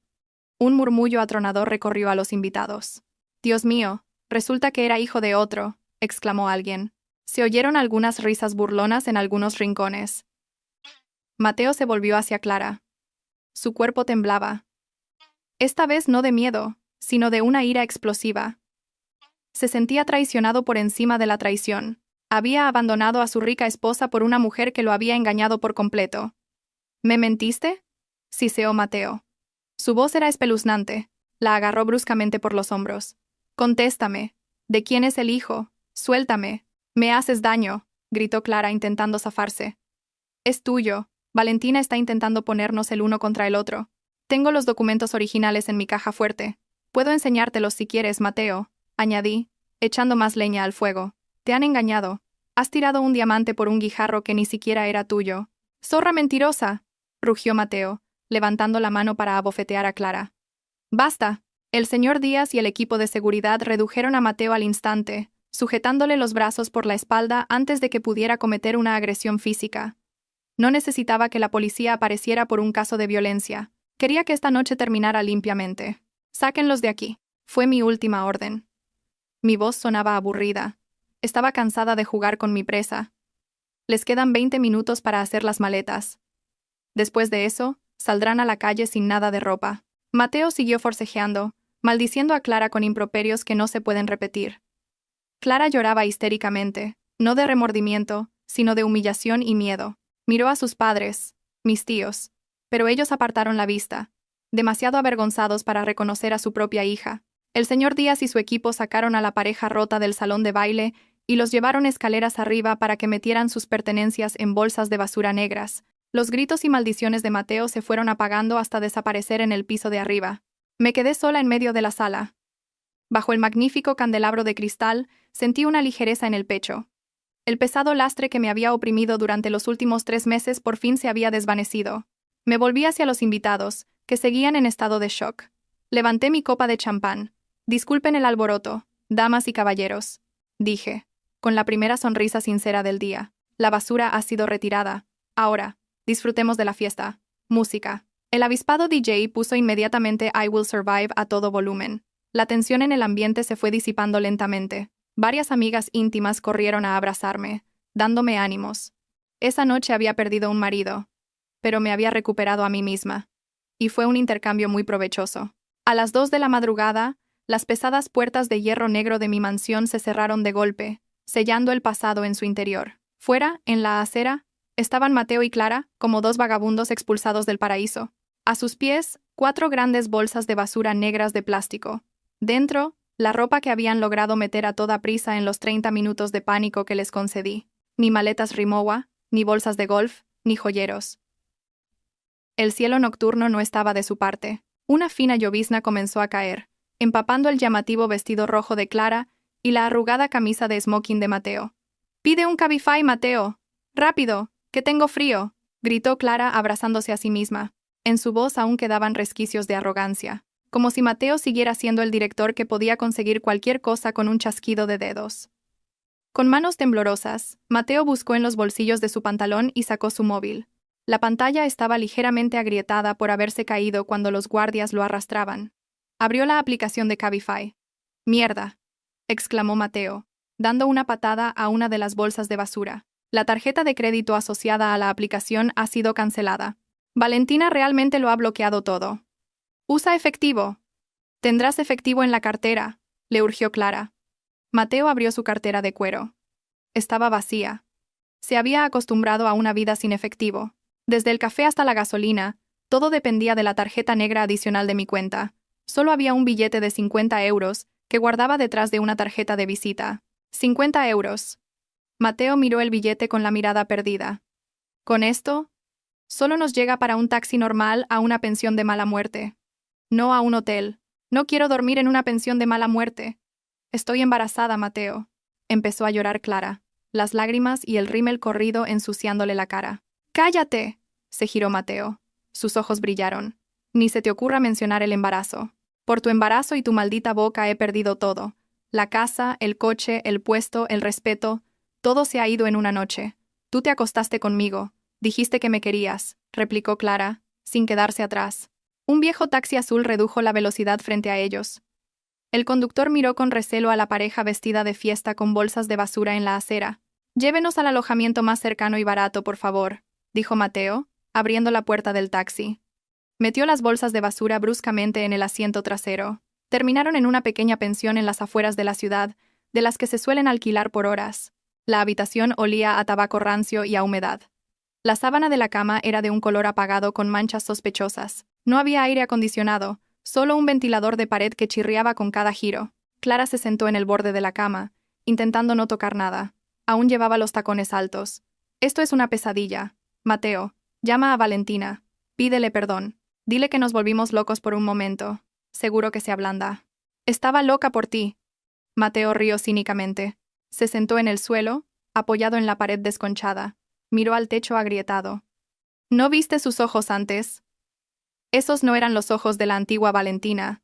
Un murmullo atronador recorrió a los invitados. Dios mío, resulta que era hijo de otro, exclamó alguien. Se oyeron algunas risas burlonas en algunos rincones. Mateo se volvió hacia Clara. Su cuerpo temblaba. Esta vez no de miedo, sino de una ira explosiva. Se sentía traicionado por encima de la traición. Había abandonado a su rica esposa por una mujer que lo había engañado por completo. ¿Me mentiste?, siseó Mateo. Su voz era espeluznante. La agarró bruscamente por los hombros. Contéstame. ¿De quién es el hijo? Suéltame. Me haces daño, gritó Clara intentando zafarse. Es tuyo. Valentina está intentando ponernos el uno contra el otro. Tengo los documentos originales en mi caja fuerte. Puedo enseñártelos si quieres, Mateo, añadí, echando más leña al fuego. Te han engañado. Has tirado un diamante por un guijarro que ni siquiera era tuyo. ¡Zorra mentirosa!, rugió Mateo, levantando la mano para abofetear a Clara. ¡Basta! El señor Díaz y el equipo de seguridad redujeron a Mateo al instante, sujetándole los brazos por la espalda antes de que pudiera cometer una agresión física. No necesitaba que la policía apareciera por un caso de violencia. Quería que esta noche terminara limpiamente. «Sáquenlos de aquí», fue mi última orden. Mi voz sonaba aburrida. Estaba cansada de jugar con mi presa. Les quedan 20 minutos para hacer las maletas. Después de eso, saldrán a la calle sin nada de ropa. Mateo siguió forcejeando, maldiciendo a Clara con improperios que no se pueden repetir. Clara lloraba histéricamente, no de remordimiento, sino de humillación y miedo. Miró a sus padres, mis tíos, pero ellos apartaron la vista, demasiado avergonzados para reconocer a su propia hija. El señor Díaz y su equipo sacaron a la pareja rota del salón de baile y los llevaron escaleras arriba para que metieran sus pertenencias en bolsas de basura negras. Los gritos y maldiciones de Mateo se fueron apagando hasta desaparecer en el piso de arriba. Me quedé sola en medio de la sala. Bajo el magnífico candelabro de cristal, sentí una ligereza en el pecho. El pesado lastre que me había oprimido durante los últimos 3 meses por fin se había desvanecido. Me volví hacia los invitados, que seguían en estado de shock. Levanté mi copa de champán. «Disculpen el alboroto, damas y caballeros», dije, con la primera sonrisa sincera del día. «La basura ha sido retirada. Ahora, disfrutemos de la fiesta. Música». El avispado DJ puso inmediatamente I Will Survive a todo volumen. La tensión en el ambiente se fue disipando lentamente. Varias amigas íntimas corrieron a abrazarme, dándome ánimos. Esa noche había perdido un marido, pero me había recuperado a mí misma. Y fue un intercambio muy provechoso. A las 2 de la madrugada, las pesadas puertas de hierro negro de mi mansión se cerraron de golpe, sellando el pasado en su interior. Fuera, en la acera, estaban Mateo y Clara, como 2 vagabundos expulsados del paraíso. A sus pies, 4 grandes bolsas de basura negras de plástico. Dentro, la ropa que habían logrado meter a toda prisa en los 30 minutos de pánico que les concedí. Ni maletas Rimowa, ni bolsas de golf, ni joyeros. El cielo nocturno no estaba de su parte. Una fina llovizna comenzó a caer, empapando el llamativo vestido rojo de Clara y la arrugada camisa de smoking de Mateo. «Pide un Cabify, Mateo. ¡Rápido, que tengo frío!», gritó Clara abrazándose a sí misma. En su voz aún quedaban resquicios de arrogancia, como si Mateo siguiera siendo el director que podía conseguir cualquier cosa con un chasquido de dedos. Con manos temblorosas, Mateo buscó en los bolsillos de su pantalón y sacó su móvil. La pantalla estaba ligeramente agrietada por haberse caído cuando los guardias lo arrastraban. Abrió la aplicación de Cabify. «¡Mierda!», exclamó Mateo, dando una patada a una de las bolsas de basura. La tarjeta de crédito asociada a la aplicación ha sido cancelada. Valentina realmente lo ha bloqueado todo. «Usa efectivo». «Tendrás efectivo en la cartera», le urgió Clara. Mateo abrió su cartera de cuero. Estaba vacía. Se había acostumbrado a una vida sin efectivo. Desde el café hasta la gasolina, todo dependía de la tarjeta negra adicional de mi cuenta. Solo había un billete de 50 euros que guardaba detrás de una tarjeta de visita. 50 euros. Mateo miró el billete con la mirada perdida. «¿Con esto? Solo nos llega para un taxi normal a una pensión de mala muerte. No a un hotel. No quiero dormir en una pensión de mala muerte. Estoy embarazada, Mateo». Empezó a llorar Clara, las lágrimas y el rímel corrido ensuciándole la cara. «¡Cállate!», se giró Mateo. Sus ojos brillaron. «Ni se te ocurra mencionar el embarazo. Por tu embarazo y tu maldita boca he perdido todo. La casa, el coche, el puesto, el respeto. Todo se ha ido en una noche. Tú te acostaste conmigo. Dijiste que me querías», replicó Clara, sin quedarse atrás. Un viejo taxi azul redujo la velocidad frente a ellos. El conductor miró con recelo a la pareja vestida de fiesta con bolsas de basura en la acera. «Llévenos al alojamiento más cercano y barato, por favor», dijo Mateo, abriendo la puerta del taxi. Metió las bolsas de basura bruscamente en el asiento trasero. Terminaron en una pequeña pensión en las afueras de la ciudad, de las que se suelen alquilar por horas. La habitación olía a tabaco rancio y a humedad. La sábana de la cama era de un color apagado con manchas sospechosas. No había aire acondicionado, solo un ventilador de pared que chirriaba con cada giro. Clara se sentó en el borde de la cama, intentando no tocar nada. Aún llevaba los tacones altos. «Esto es una pesadilla. Mateo, llama a Valentina. Pídele perdón. Dile que nos volvimos locos por un momento. Seguro que se ablanda». «Estaba loca por ti». Mateo rió cínicamente. Se sentó en el suelo, apoyado en la pared desconchada. Miró al techo agrietado. ¿No viste sus ojos antes? Esos no eran los ojos de la antigua Valentina.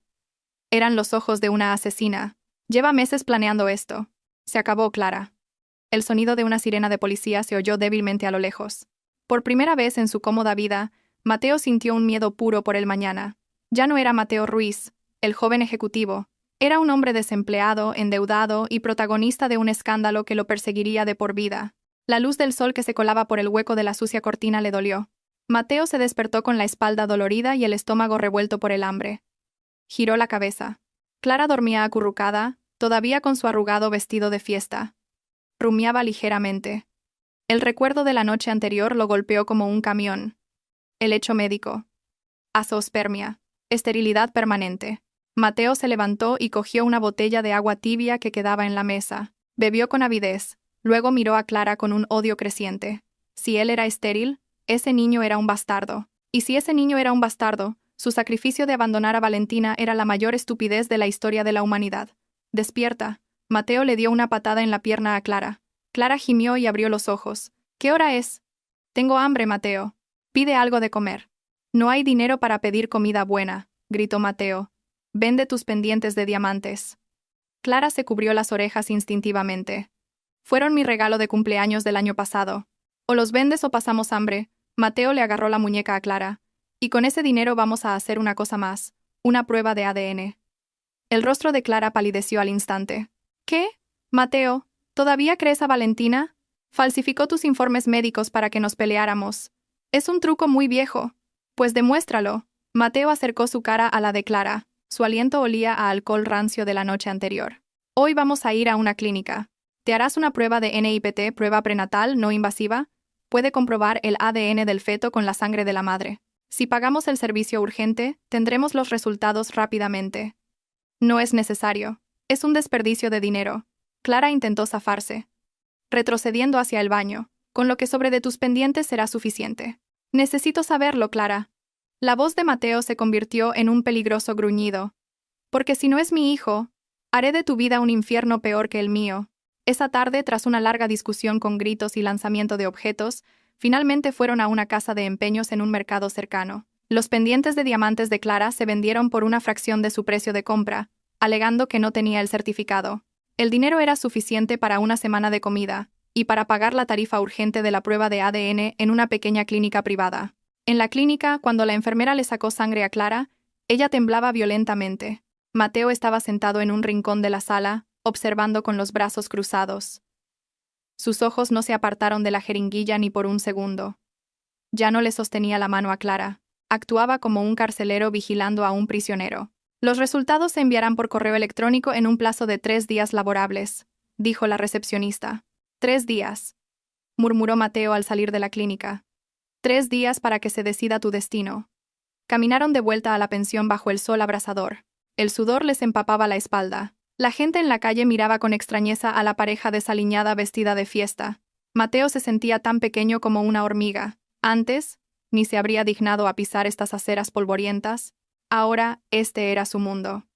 Eran los ojos de una asesina. Lleva meses planeando esto. Se acabó, Clara. El sonido de una sirena de policía se oyó débilmente a lo lejos. Por primera vez en su cómoda vida, Mateo sintió un miedo puro por el mañana. Ya no era Mateo Ruiz, el joven ejecutivo. Era un hombre desempleado, endeudado y protagonista de un escándalo que lo perseguiría de por vida. La luz del sol que se colaba por el hueco de la sucia cortina le dolió. Mateo se despertó con la espalda dolorida y el estómago revuelto por el hambre. Giró la cabeza. Clara dormía acurrucada, todavía con su arrugado vestido de fiesta. Rumiaba ligeramente. El recuerdo de la noche anterior lo golpeó como un camión. El hecho médico. Azoospermia. Esterilidad permanente. Mateo se levantó y cogió una botella de agua tibia que quedaba en la mesa. Bebió con avidez. Luego miró a Clara con un odio creciente. Si él era estéril, ese niño era un bastardo. Y si ese niño era un bastardo, su sacrificio de abandonar a Valentina era la mayor estupidez de la historia de la humanidad. Despierta. Mateo le dio una patada en la pierna a Clara. Clara gimió y abrió los ojos. ¿Qué hora es? Tengo hambre, Mateo. Pide algo de comer. No hay dinero para pedir comida buena, gritó Mateo. Vende tus pendientes de diamantes. Clara se cubrió las orejas instintivamente. Fueron mi regalo de cumpleaños del año pasado. O los vendes o pasamos hambre. Mateo le agarró la muñeca a Clara. Y con ese dinero vamos a hacer una cosa más, una prueba de ADN. El rostro de Clara palideció al instante. ¿Qué? Mateo, ¿todavía crees a Valentina? Falsificó tus informes médicos para que nos peleáramos. Es un truco muy viejo. Pues demuéstralo. Mateo acercó su cara a la de Clara. Su aliento olía a alcohol rancio de la noche anterior. Hoy vamos a ir a una clínica. Te harás una prueba de NIPT, prueba prenatal no invasiva. Puede comprobar el ADN del feto con la sangre de la madre. Si pagamos el servicio urgente, tendremos los resultados rápidamente. No es necesario. Es un desperdicio de dinero. Clara intentó zafarse, retrocediendo hacia el baño. Con lo que sobre de tus pendientes será suficiente. Necesito saberlo, Clara. La voz de Mateo se convirtió en un peligroso gruñido. Porque si no es mi hijo, haré de tu vida un infierno peor que el mío. Esa tarde, tras una larga discusión con gritos y lanzamiento de objetos, finalmente fueron a una casa de empeños en un mercado cercano. Los pendientes de diamantes de Clara se vendieron por una fracción de su precio de compra, alegando que no tenía el certificado. El dinero era suficiente para una semana de comida, y para pagar la tarifa urgente de la prueba de ADN en una pequeña clínica privada. En la clínica, cuando la enfermera le sacó sangre a Clara, ella temblaba violentamente. Mateo estaba sentado en un rincón de la sala, observando con los brazos cruzados. Sus ojos no se apartaron de la jeringuilla ni por un segundo. Ya no le sostenía la mano a Clara. Actuaba como un carcelero vigilando a un prisionero. Los resultados se enviarán por correo electrónico en un plazo de 3 días laborables, dijo la recepcionista. 3 días, murmuró Mateo al salir de la clínica. 3 días para que se decida tu destino. Caminaron de vuelta a la pensión bajo el sol abrasador. El sudor les empapaba la espalda. La gente en la calle miraba con extrañeza a la pareja desaliñada vestida de fiesta. Mateo se sentía tan pequeño como una hormiga. Antes, ni se habría dignado a pisar estas aceras polvorientas. Ahora, este era su mundo.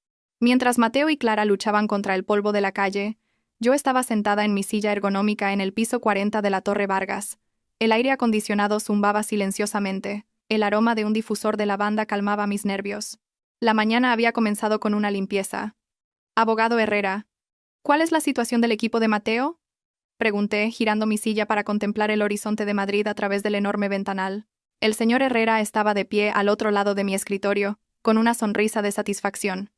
Mientras Mateo y Clara luchaban contra el polvo de la calle, yo estaba sentada en mi silla ergonómica en el piso 40 de la Torre Vargas. El aire acondicionado zumbaba silenciosamente. El aroma de un difusor de lavanda calmaba mis nervios. La mañana había comenzado con una limpieza. Abogado Herrera, ¿cuál es la situación del equipo de Mateo? Pregunté, girando mi silla para contemplar el horizonte de Madrid a través del enorme ventanal. El señor Herrera estaba de pie al otro lado de mi escritorio, con una sonrisa de satisfacción.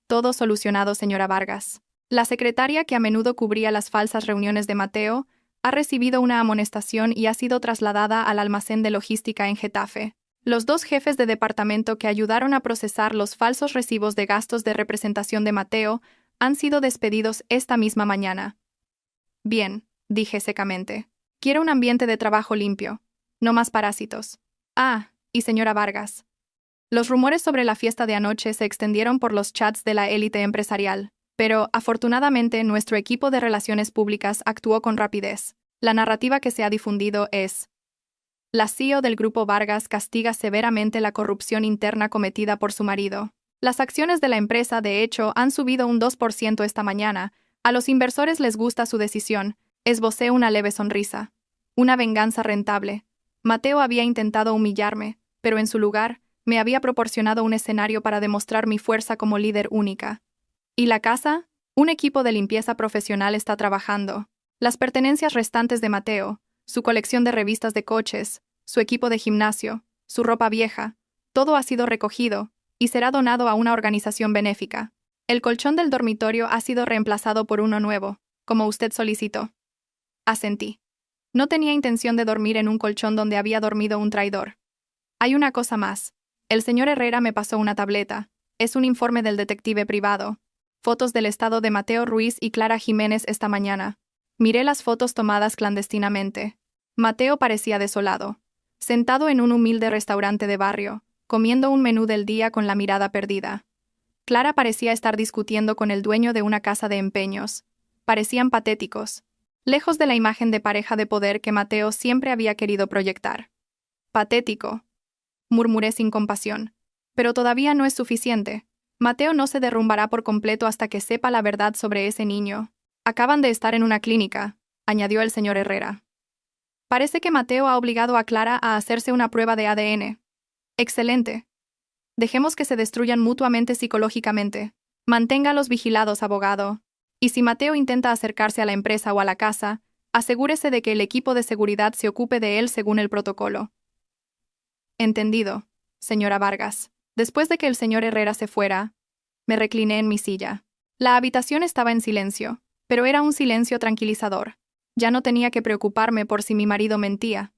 Todo solucionado, señora Vargas. La secretaria que a menudo cubría las falsas reuniones de Mateo ha recibido una amonestación y ha sido trasladada al almacén de logística en Getafe. Los 2 jefes de departamento que ayudaron a procesar los falsos recibos de gastos de representación de Mateo han sido despedidos esta misma mañana. Bien, dije secamente. Quiero un ambiente de trabajo limpio. No más parásitos. Ah, y señora Vargas. Los rumores sobre la fiesta de anoche se extendieron por los chats de la élite empresarial. Pero, afortunadamente, nuestro equipo de relaciones públicas actuó con rapidez. La narrativa que se ha difundido es: la CEO del Grupo Vargas castiga severamente la corrupción interna cometida por su marido. Las acciones de la empresa, de hecho, han subido un 2% esta mañana, A los inversores les gusta su decisión, esbocé una leve sonrisa. Una venganza rentable. Mateo había intentado humillarme, pero en su lugar, me había proporcionado un escenario para demostrar mi fuerza como líder única. ¿Y la casa? Un equipo de limpieza profesional está trabajando. Las pertenencias restantes de Mateo, su colección de revistas de coches, su equipo de gimnasio, su ropa vieja, todo ha sido recogido y será donado a una organización benéfica. El colchón del dormitorio ha sido reemplazado por uno nuevo, como usted solicitó. Asentí. No tenía intención de dormir en un colchón donde había dormido un traidor. Hay una cosa más. El señor Herrera me pasó una tableta. Es un informe del detective privado. Fotos del estado de Mateo Ruiz y Clara Jiménez esta mañana. Miré las fotos tomadas clandestinamente. Mateo parecía desolado, sentado en un humilde restaurante de barrio, comiendo un menú del día con la mirada perdida. Clara parecía estar discutiendo con el dueño de una casa de empeños. Parecían patéticos, lejos de la imagen de pareja de poder que Mateo siempre había querido proyectar. Patético, murmuré sin compasión. Pero todavía no es suficiente. Mateo no se derrumbará por completo hasta que sepa la verdad sobre ese niño. Acaban de estar en una clínica, añadió el señor Herrera. Parece que Mateo ha obligado a Clara a hacerse una prueba de ADN. Excelente. Dejemos que se destruyan mutuamente psicológicamente. Manténgalos vigilados, abogado. Y si Mateo intenta acercarse a la empresa o a la casa, asegúrese de que el equipo de seguridad se ocupe de él según el protocolo. Entendido, señora Vargas. Después de que el señor Herrera se fuera, me recliné en mi silla. La habitación estaba en silencio, pero era un silencio tranquilizador. Ya no tenía que preocuparme por si mi marido mentía.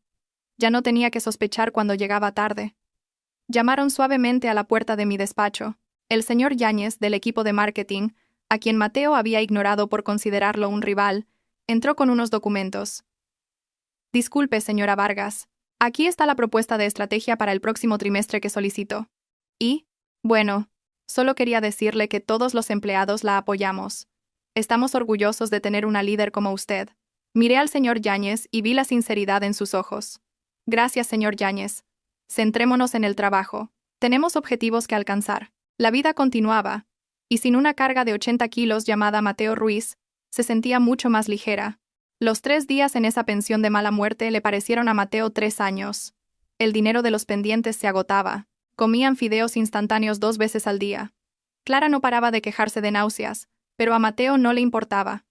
Ya no tenía que sospechar cuando llegaba tarde. Llamaron suavemente a la puerta de mi despacho. El señor Yáñez, del equipo de marketing, a quien Mateo había ignorado por considerarlo un rival, entró con unos documentos. Disculpe, señora Vargas. Aquí está la propuesta de estrategia para el próximo trimestre que solicitó. Y, bueno, solo quería decirle que todos los empleados la apoyamos. Estamos orgullosos de tener una líder como usted. Miré al señor Yáñez y vi la sinceridad en sus ojos. Gracias, señor Yáñez. Centrémonos en el trabajo. Tenemos objetivos que alcanzar. La vida continuaba, y sin una carga de 80 kilos llamada Mateo Ruiz, se sentía mucho más ligera. Los 3 días en esa pensión de mala muerte le parecieron a Mateo 3 años. El dinero de los pendientes se agotaba. Comían fideos instantáneos 2 veces al día. Clara no paraba de quejarse de náuseas, pero a Mateo no le importaba.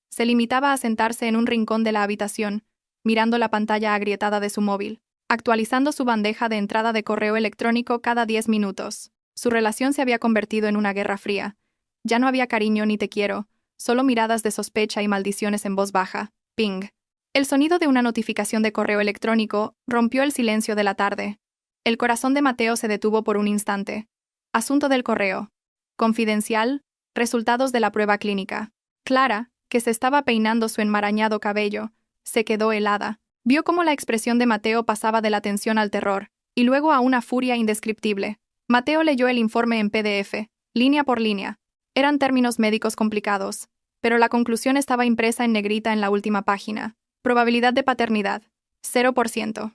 Se limitaba a sentarse en un rincón de la habitación, mirando la pantalla agrietada de su móvil, actualizando su bandeja de entrada de correo electrónico cada 10 minutos. Su relación se había convertido en una guerra fría. Ya no había cariño ni te quiero, solo miradas de sospecha y maldiciones en voz baja. Ping. El sonido de una notificación de correo electrónico rompió el silencio de la tarde. El corazón de Mateo se detuvo por un instante. Asunto del correo. Confidencial. Resultados de la prueba clínica. Clara, que se estaba peinando su enmarañado cabello, se quedó helada. Vio cómo la expresión de Mateo pasaba de la tensión al terror, y luego a una furia indescriptible. Mateo leyó el informe en PDF, línea por línea. Eran términos médicos complicados, pero la conclusión estaba impresa en negrita en la última página. Probabilidad de paternidad, 0%.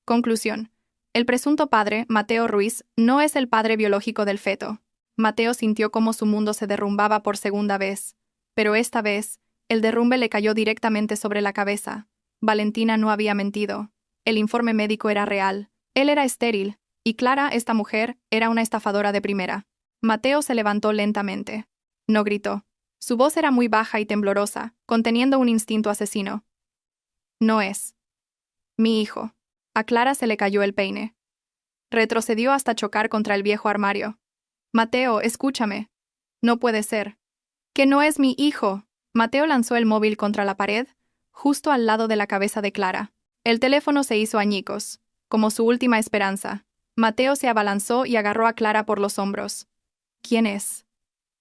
Conclusión. El presunto padre, Mateo Ruiz, no es el padre biológico del feto. Mateo sintió cómo su mundo se derrumbaba por segunda vez. Pero esta vez, el derrumbe le cayó directamente sobre la cabeza. Valentina no había mentido. El informe médico era real. Él era estéril, y Clara, esta mujer, era una estafadora de primera. Mateo se levantó lentamente. No gritó. Su voz era muy baja y temblorosa, conteniendo un instinto asesino. No es mi hijo. A Clara se le cayó el peine. Retrocedió hasta chocar contra el viejo armario. Mateo, escúchame. No puede ser. ¡Que no es mi hijo! Mateo lanzó el móvil contra la pared, justo al lado de la cabeza de Clara. El teléfono se hizo añicos, como su última esperanza. Mateo se abalanzó y agarró a Clara por los hombros. ¿Quién es?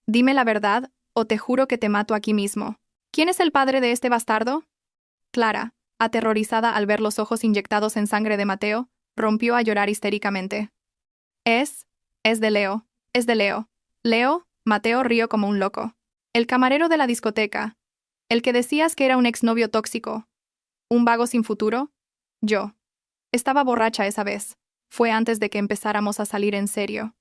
Dime la verdad, o te juro que te mato aquí mismo. ¿Quién es el padre de este bastardo? Clara, aterrorizada al ver los ojos inyectados en sangre de Mateo, rompió a llorar histéricamente. Es de Leo. Es de Leo. ¿Leo? Mateo rió como un loco. El camarero de la discoteca. El que decías que era un exnovio tóxico. ¿Un vago sin futuro? Yo. Estaba borracha esa vez. Fue antes de que empezáramos a salir en serio.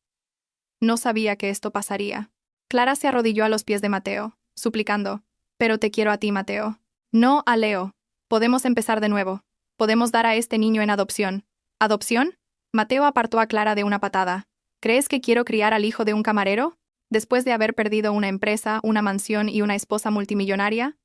No sabía que esto pasaría. Clara se arrodilló a los pies de Mateo. suplicando. Pero te quiero a ti, Mateo. No a Leo. Podemos empezar de nuevo. Podemos dar a este niño en adopción. ¿Adopción? Mateo apartó a Clara de una patada. ¿Crees que quiero criar al hijo de un camarero? Después de haber perdido una empresa, una mansión y una esposa multimillonaria.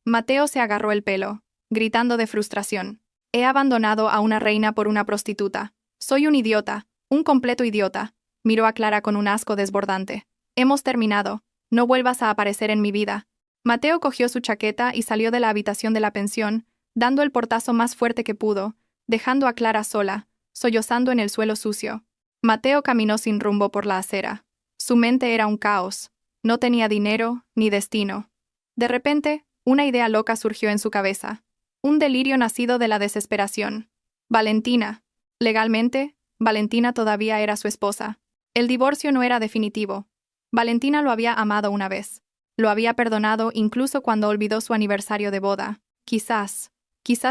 Mateo se agarró el pelo, gritando de frustración. He abandonado a una reina por una prostituta. Soy un idiota, un completo idiota. Miró a Clara con un asco desbordante. Hemos terminado. No vuelvas a aparecer en mi vida. Mateo cogió su chaqueta y salió de la habitación de la pensión, dando el portazo más fuerte que pudo, dejando a Clara sola, sollozando en el suelo sucio. Mateo caminó sin rumbo por la acera. Su mente era un caos. No tenía dinero ni destino. De repente, una idea loca surgió en su cabeza. Un delirio nacido de la desesperación. Valentina. Legalmente, Valentina todavía era su esposa. El divorcio no era definitivo. Valentina lo había amado una vez. Lo había perdonado incluso cuando olvidó su aniversario de boda. Quizás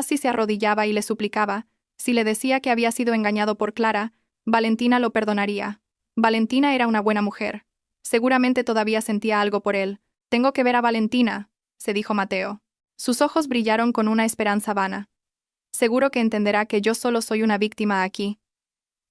si se arrodillaba y le suplicaba, si le decía que había sido engañado por Clara, Valentina lo perdonaría. Valentina era una buena mujer. Seguramente todavía sentía algo por él. Tengo que ver a Valentina, se dijo Mateo. Sus ojos brillaron con una esperanza vana. Seguro que entenderá que yo solo soy una víctima aquí.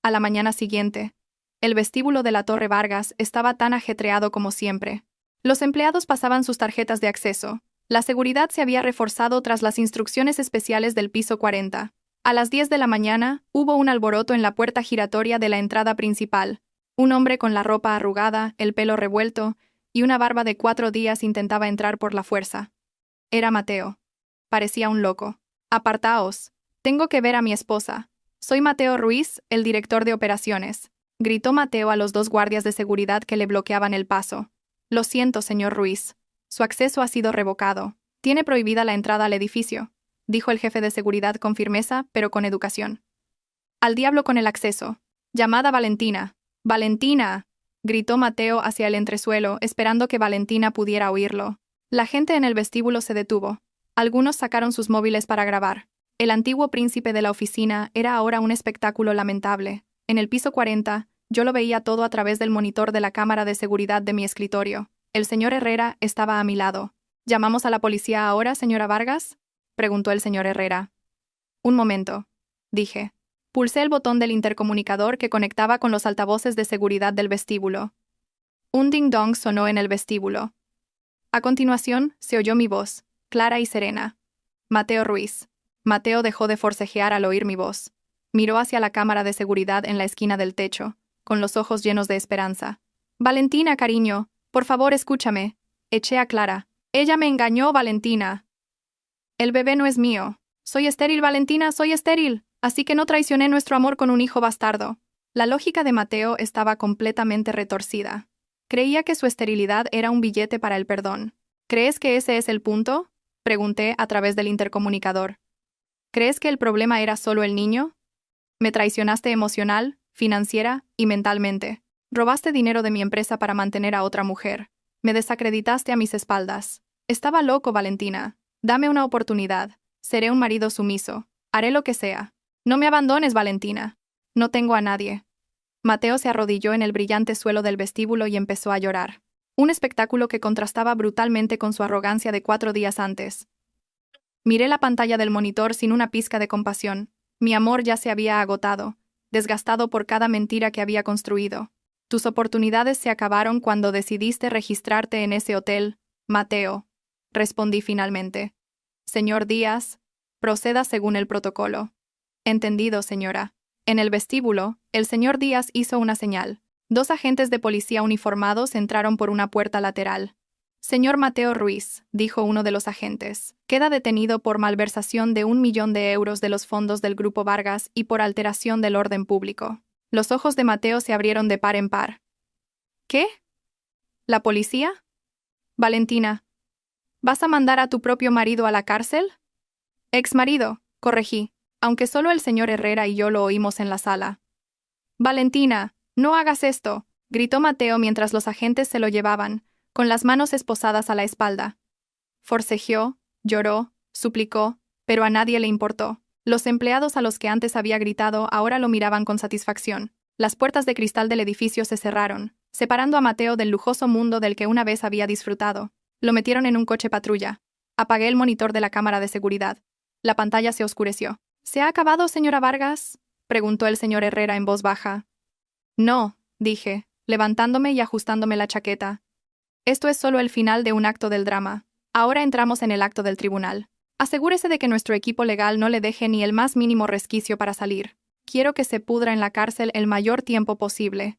A la mañana siguiente, el vestíbulo de la Torre Vargas estaba tan ajetreado como siempre. Los empleados pasaban sus tarjetas de acceso. La seguridad se había reforzado tras las instrucciones especiales del piso 40. A las 10 de la mañana, hubo un alboroto en la puerta giratoria de la entrada principal. Un hombre con la ropa arrugada, el pelo revuelto y una barba de 4 días intentaba entrar por la fuerza. Era Mateo. Parecía un loco. «Apartaos. Tengo que ver a mi esposa. Soy Mateo Ruiz, el director de operaciones», gritó Mateo a los 2 guardias de seguridad que le bloqueaban el paso. «Lo siento, señor Ruiz. Su acceso ha sido revocado. Tiene prohibida la entrada al edificio», dijo el jefe de seguridad con firmeza, pero con educación. «Al diablo con el acceso. Llamad a Valentina». «¡Valentina!», gritó Mateo hacia el entresuelo, esperando que Valentina pudiera oírlo. La gente en el vestíbulo se detuvo. Algunos sacaron sus móviles para grabar. El antiguo príncipe de la oficina era ahora un espectáculo lamentable. En el piso 40, yo lo veía todo a través del monitor de la cámara de seguridad de mi escritorio. El señor Herrera estaba a mi lado. «¿Llamamos a la policía ahora, señora Vargas?», preguntó el señor Herrera. «Un momento», dije. Pulsé el botón del intercomunicador que conectaba con los altavoces de seguridad del vestíbulo. Un ding-dong sonó en el vestíbulo. A continuación, se oyó mi voz, clara y serena. «Mateo Ruiz». Mateo dejó de forcejear al oír mi voz. Miró hacia la cámara de seguridad en la esquina del techo, con los ojos llenos de esperanza. «Valentina, cariño, por favor escúchame». Eché a Clara. «Ella me engañó, Valentina». «El bebé no es mío. Soy estéril, Valentina, soy estéril. Así que no traicioné nuestro amor con un hijo bastardo». La lógica de Mateo estaba completamente retorcida. Creía que su esterilidad era un billete para el perdón. «¿Crees que ese es el punto?», pregunté a través del intercomunicador. «¿Crees que el problema era solo el niño? Me traicionaste emocional, financiera y mentalmente. Robaste dinero de mi empresa para mantener a otra mujer. Me desacreditaste a mis espaldas. Estaba loco, Valentina. Dame una oportunidad. Seré un marido sumiso. Haré lo que sea. No me abandones, Valentina. No tengo a nadie». Mateo se arrodilló en el brillante suelo del vestíbulo y empezó a llorar. Un espectáculo que contrastaba brutalmente con su arrogancia de 4 días antes. Miré la pantalla del monitor sin una pizca de compasión. Mi amor ya se había agotado, desgastado por cada mentira que había construido. «Tus oportunidades se acabaron cuando decidiste registrarte en ese hotel, Mateo», respondí finalmente. «Señor Díaz, proceda según el protocolo». «Entendido, señora». En el vestíbulo, el señor Díaz hizo una señal. 2 agentes de policía uniformados entraron por una puerta lateral. «Señor Mateo Ruiz», dijo uno de los agentes, «queda detenido por malversación de 1 millón de euros de los fondos del Grupo Vargas y por alteración del orden público». Los ojos de Mateo se abrieron de par en par. «¿Qué? ¿La policía? Valentina, ¿vas a mandar a tu propio marido a la cárcel?» «Exmarido», corregí, aunque solo el señor Herrera y yo lo oímos en la sala. «Valentina, no hagas esto», gritó Mateo mientras los agentes se lo llevaban, con las manos esposadas a la espalda. Forcejeó, lloró, suplicó, pero a nadie le importó. Los empleados a los que antes había gritado ahora lo miraban con satisfacción. Las puertas de cristal del edificio se cerraron, separando a Mateo del lujoso mundo del que una vez había disfrutado. Lo metieron en un coche patrulla. Apagué el monitor de la cámara de seguridad. La pantalla se oscureció. ¿Se ha acabado, señora Vargas?, preguntó el señor Herrera en voz baja. No, dije, levantándome y ajustándome la chaqueta. Esto es solo el final de un acto del drama. Ahora entramos en el acto del tribunal. Asegúrese de que nuestro equipo legal no le deje ni el más mínimo resquicio para salir. Quiero que se pudra en la cárcel el mayor tiempo posible.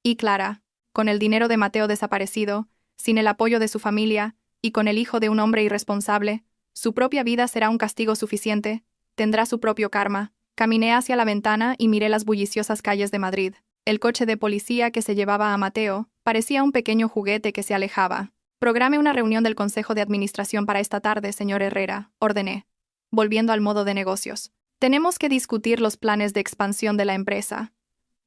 Y Clara, con el dinero de Mateo desaparecido, sin el apoyo de su familia, y con el hijo de un hombre irresponsable, su propia vida será un castigo suficiente, tendrá su propio karma. Caminé hacia la ventana y miré las bulliciosas calles de Madrid. El coche de policía que se llevaba a Mateo parecía un pequeño juguete que se alejaba. Programe una reunión del Consejo de Administración para esta tarde, señor Herrera, ordené, volviendo al modo de negocios. Tenemos que discutir los planes de expansión de la empresa.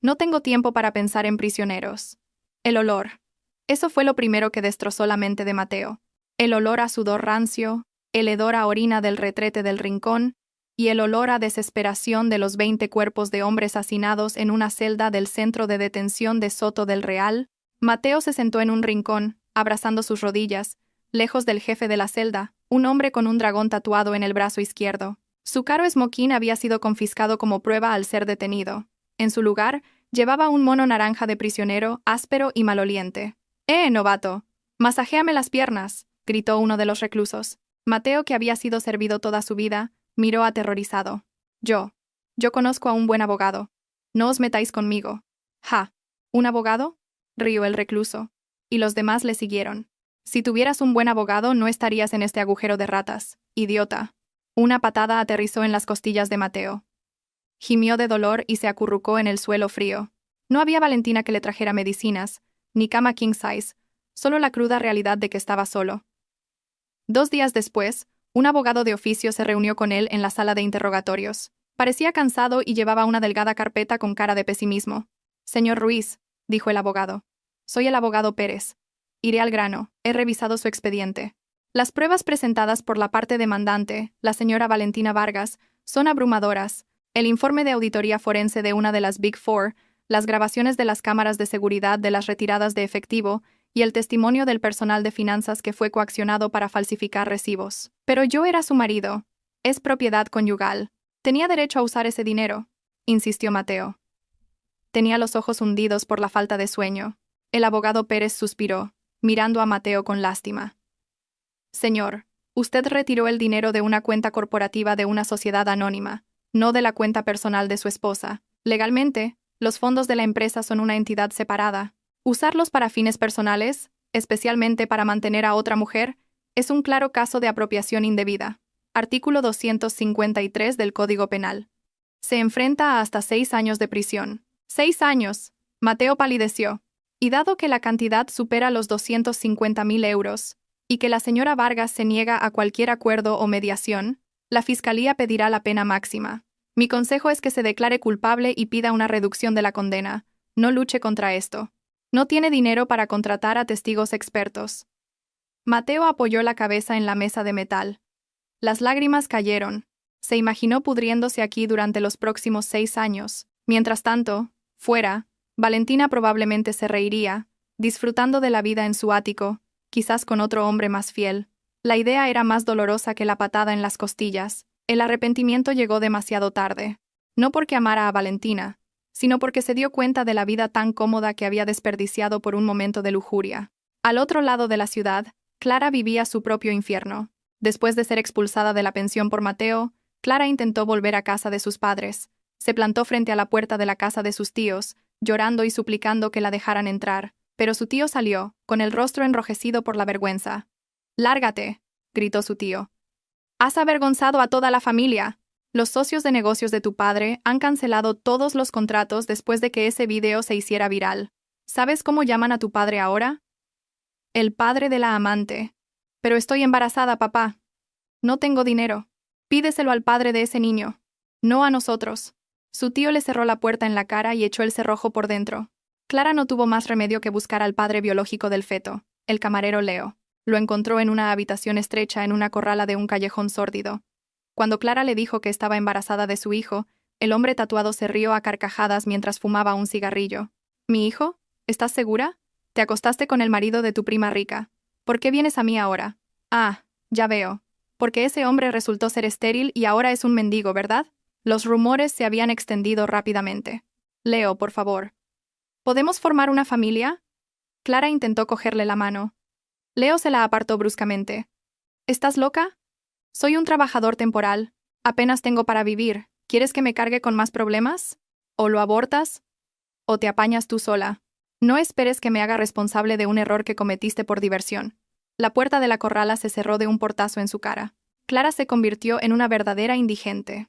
No tengo tiempo para pensar en prisioneros. El olor. Eso fue lo primero que destrozó la mente de Mateo. El olor a sudor rancio, el hedor a orina del retrete del rincón y el olor a desesperación de los 20 cuerpos de hombres hacinados en una celda del centro de detención de Soto del Real. Mateo se sentó en un rincón, abrazando sus rodillas, lejos del jefe de la celda, un hombre con un dragón tatuado en el brazo izquierdo. Su caro esmoquín había sido confiscado como prueba al ser detenido. En su lugar, llevaba un mono naranja de prisionero, áspero y maloliente. Novato! ¡Masajéame las piernas!, gritó uno de los reclusos. Mateo, que había sido servido toda su vida, miró aterrorizado. Yo conozco a un buen abogado. No os metáis conmigo. Ja. ¿Un abogado?, rió el recluso. Y los demás le siguieron. Si tuvieras un buen abogado, no estarías en este agujero de ratas, idiota. Una patada aterrizó en las costillas de Mateo. Gimió de dolor y se acurrucó en el suelo frío. No había Valentina que le trajera medicinas, ni cama king size, solo la cruda realidad de que estaba solo. 2 días después, un abogado de oficio se reunió con él en la sala de interrogatorios. Parecía cansado y llevaba una delgada carpeta con cara de pesimismo. Señor Ruiz, dijo el abogado. Soy el abogado Pérez. Iré al grano, he revisado su expediente. Las pruebas presentadas por la parte demandante, la señora Valentina Vargas, son abrumadoras. El informe de auditoría forense de una de las Big Four, las grabaciones de las cámaras de seguridad de las retiradas de efectivo y el testimonio del personal de finanzas que fue coaccionado para falsificar recibos. Pero yo era su marido. Es propiedad conyugal. Tenía derecho a usar ese dinero, insistió Mateo. Tenía los ojos hundidos por la falta de sueño. El abogado Pérez suspiró, mirando a Mateo con lástima. Señor, usted retiró el dinero de una cuenta corporativa de una sociedad anónima, no de la cuenta personal de su esposa. Legalmente, los fondos de la empresa son una entidad separada. Usarlos para fines personales, especialmente para mantener a otra mujer, es un claro caso de apropiación indebida. Artículo 253 del Código Penal. Se enfrenta a hasta 6 años de prisión. 6 años. Mateo palideció. Y dado que la cantidad supera los 250.000 euros, y que la señora Vargas se niega a cualquier acuerdo o mediación, la Fiscalía pedirá la pena máxima. Mi consejo es que se declare culpable y pida una reducción de la condena. No luche contra esto. No tiene dinero para contratar a testigos expertos. Mateo apoyó la cabeza en la mesa de metal. Las lágrimas cayeron. Se imaginó pudriéndose aquí durante los próximos 6 años. Mientras tanto, fuera, Valentina probablemente se reiría, disfrutando de la vida en su ático, quizás con otro hombre más fiel. La idea era más dolorosa que la patada en las costillas. El arrepentimiento llegó demasiado tarde. No porque amara a Valentina, sino porque se dio cuenta de la vida tan cómoda que había desperdiciado por un momento de lujuria. Al otro lado de la ciudad, Clara vivía su propio infierno. Después de ser expulsada de la pensión por Mateo, Clara intentó volver a casa de sus padres. Se plantó frente a la puerta de la casa de sus tíos, llorando y suplicando que la dejaran entrar, pero su tío salió, con el rostro enrojecido por la vergüenza. «¡Lárgate!», gritó su tío. «Has avergonzado a toda la familia. Los socios de negocios de tu padre han cancelado todos los contratos después de que ese video se hiciera viral. ¿Sabes cómo llaman a tu padre ahora? El padre de la amante. Pero estoy embarazada, papá. No tengo dinero. Pídeselo al padre de ese niño. No a nosotros». Su tío le cerró la puerta en la cara y echó el cerrojo por dentro. Clara no tuvo más remedio que buscar al padre biológico del feto, el camarero Leo. Lo encontró en una habitación estrecha en una corrala de un callejón sórdido. Cuando Clara le dijo que estaba embarazada de su hijo, el hombre tatuado se rió a carcajadas mientras fumaba un cigarrillo. «¿Mi hijo? ¿Estás segura? Te acostaste con el marido de tu prima rica. ¿Por qué vienes a mí ahora? Ah, ya veo. Porque ese hombre resultó ser estéril y ahora es un mendigo, ¿verdad? Los rumores se habían extendido rápidamente. Leo, por favor. ¿Podemos formar una familia? Clara intentó cogerle la mano. Leo se la apartó bruscamente. ¿Estás loca? Soy un trabajador temporal. Apenas tengo para vivir. ¿Quieres que me cargue con más problemas? ¿O lo abortas? ¿O te apañas tú sola? No esperes que me haga responsable de un error que cometiste por diversión. La puerta de la corrala se cerró de un portazo en su cara. Clara se convirtió en una verdadera indigente.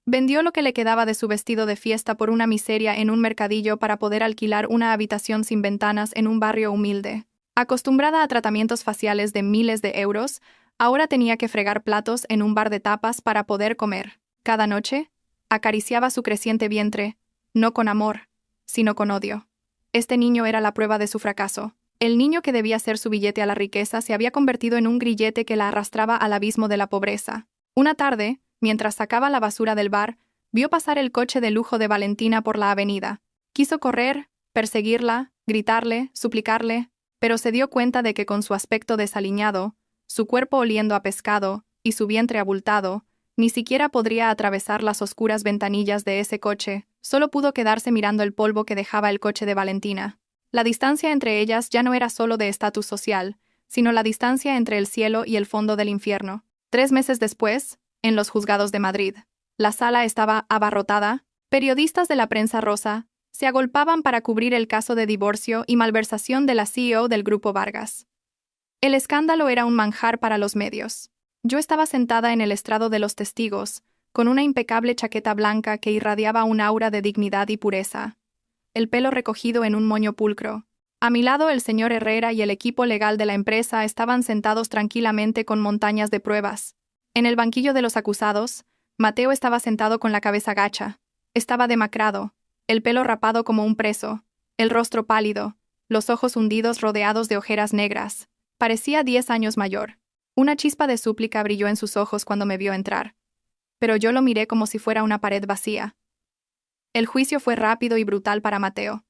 Vendió lo que le quedaba de su vestido de fiesta por una miseria en un mercadillo para poder alquilar una habitación sin ventanas en un barrio humilde. Acostumbrada a tratamientos faciales de miles de euros, ahora tenía que fregar platos en un bar de tapas para poder comer. Cada noche, acariciaba su creciente vientre, no con amor, sino con odio. Este niño era la prueba de su fracaso. El niño que debía ser su billete a la riqueza se había convertido en un grillete que la arrastraba al abismo de la pobreza. Una tarde, mientras sacaba la basura del bar, vio pasar el coche de lujo de Valentina por la avenida. Quiso correr, perseguirla, gritarle, suplicarle, pero se dio cuenta de que con su aspecto desaliñado, su cuerpo oliendo a pescado y su vientre abultado, ni siquiera podría atravesar las oscuras ventanillas de ese coche, solo pudo quedarse mirando el polvo que dejaba el coche de Valentina. La distancia entre ellas ya no era solo de estatus social, sino la distancia entre el cielo y el fondo del infierno. 3 meses después, en los juzgados de Madrid, la sala estaba abarrotada, periodistas de la prensa rosa se agolpaban para cubrir el caso de divorcio y malversación de la CEO del Grupo Vargas. El escándalo era un manjar para los medios. Yo estaba sentada en el estrado de los testigos, con una impecable chaqueta blanca que irradiaba un aura de dignidad y pureza. El pelo recogido en un moño pulcro. A mi lado el señor Herrera y el equipo legal de la empresa estaban sentados tranquilamente con montañas de pruebas. En el banquillo de los acusados, Mateo estaba sentado con la cabeza gacha. Estaba demacrado, el pelo rapado como un preso, el rostro pálido, los ojos hundidos rodeados de ojeras negras. Parecía 10 años mayor. Una chispa de súplica brilló en sus ojos cuando me vio entrar. Pero yo lo miré como si fuera una pared vacía. El juicio fue rápido y brutal para Mateo.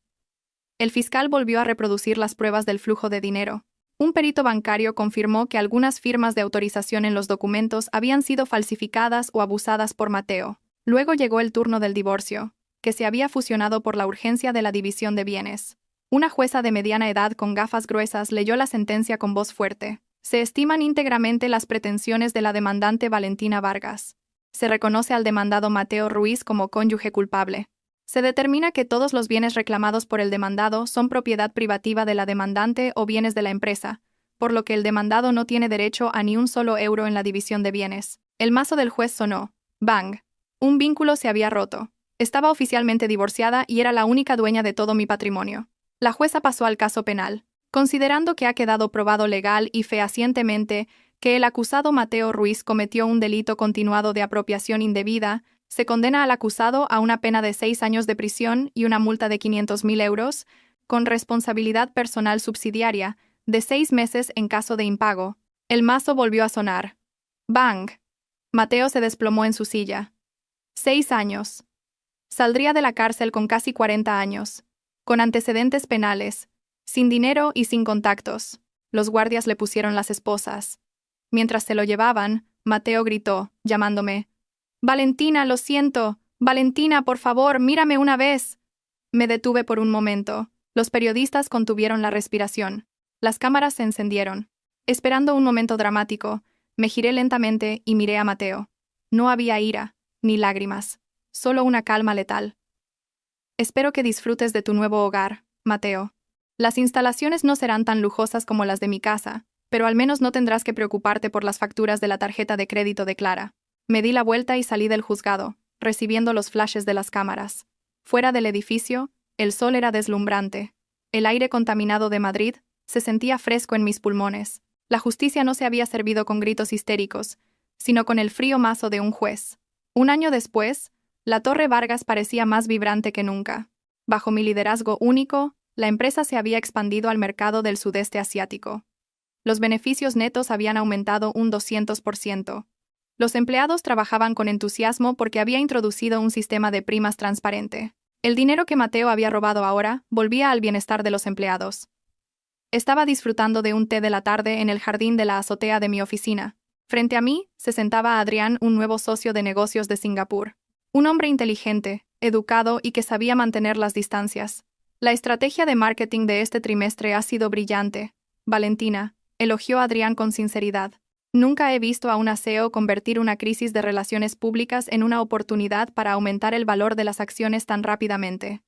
El fiscal volvió a reproducir las pruebas del flujo de dinero. Un perito bancario confirmó que algunas firmas de autorización en los documentos habían sido falsificadas o abusadas por Mateo. Luego llegó el turno del divorcio, que se había fusionado por la urgencia de la división de bienes. Una jueza de mediana edad con gafas gruesas leyó la sentencia con voz fuerte. Se estiman íntegramente las pretensiones de la demandante Valentina Vargas. Se reconoce al demandado Mateo Ruiz como cónyuge culpable. Se determina que todos los bienes reclamados por el demandado son propiedad privativa de la demandante o bienes de la empresa, por lo que el demandado no tiene derecho a ni un solo euro en la división de bienes. El mazo del juez sonó. ¡Bang! Un vínculo se había roto. Estaba oficialmente divorciada y era la única dueña de todo mi patrimonio. La jueza pasó al caso penal. Considerando que ha quedado probado legal y fehacientemente que el acusado Mateo Ruiz cometió un delito continuado de apropiación indebida, se condena al acusado a una pena de 6 años de prisión y una multa de 500.000 euros, con responsabilidad personal subsidiaria, de 6 meses en caso de impago. El mazo volvió a sonar. ¡Bang! Mateo se desplomó en su silla. 6 años. Saldría de la cárcel con casi 40 años, con antecedentes penales, sin dinero y sin contactos. Los guardias le pusieron las esposas. Mientras se lo llevaban, Mateo gritó, llamándome. «Valentina, lo siento. Valentina, por favor, mírame una vez». Me detuve por un momento. Los periodistas contuvieron la respiración. Las cámaras se encendieron. Esperando un momento dramático, me giré lentamente y miré a Mateo. No había ira, ni lágrimas, solo una calma letal. «Espero que disfrutes de tu nuevo hogar, Mateo. Las instalaciones no serán tan lujosas como las de mi casa, pero al menos no tendrás que preocuparte por las facturas de la tarjeta de crédito de Clara». Me di la vuelta y salí del juzgado, recibiendo los flashes de las cámaras. Fuera del edificio, el sol era deslumbrante. El aire contaminado de Madrid se sentía fresco en mis pulmones. La justicia no se había servido con gritos histéricos, sino con el frío mazo de un juez. Un año después, la Torre Vargas parecía más vibrante que nunca. Bajo mi liderazgo único, la empresa se había expandido al mercado del sudeste asiático. Los beneficios netos habían aumentado un 200%. Los empleados trabajaban con entusiasmo porque había introducido un sistema de primas transparente. El dinero que Mateo había robado ahora volvía al bienestar de los empleados. Estaba disfrutando de un té de la tarde en el jardín de la azotea de mi oficina. Frente a mí se sentaba Adrián, un nuevo socio de negocios de Singapur. Un hombre inteligente, educado y que sabía mantener las distancias. La estrategia de marketing de este trimestre ha sido brillante. Valentina, elogió a Adrián con sinceridad. Nunca he visto a una CEO convertir una crisis de relaciones públicas en una oportunidad para aumentar el valor de las acciones tan rápidamente.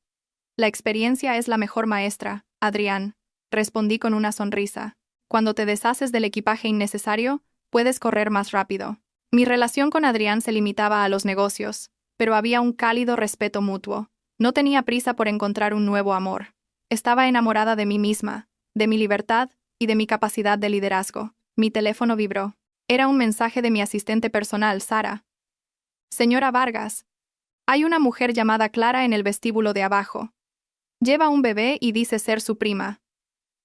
La experiencia es la mejor maestra, Adrián, respondí con una sonrisa. Cuando te deshaces del equipaje innecesario, puedes correr más rápido. Mi relación con Adrián se limitaba a los negocios, pero había un cálido respeto mutuo. No tenía prisa por encontrar un nuevo amor. Estaba enamorada de mí misma, de mi libertad y de mi capacidad de liderazgo. Mi teléfono vibró. Era un mensaje de mi asistente personal, Sara. Señora Vargas, hay una mujer llamada Clara en el vestíbulo de abajo. Lleva un bebé y dice ser su prima.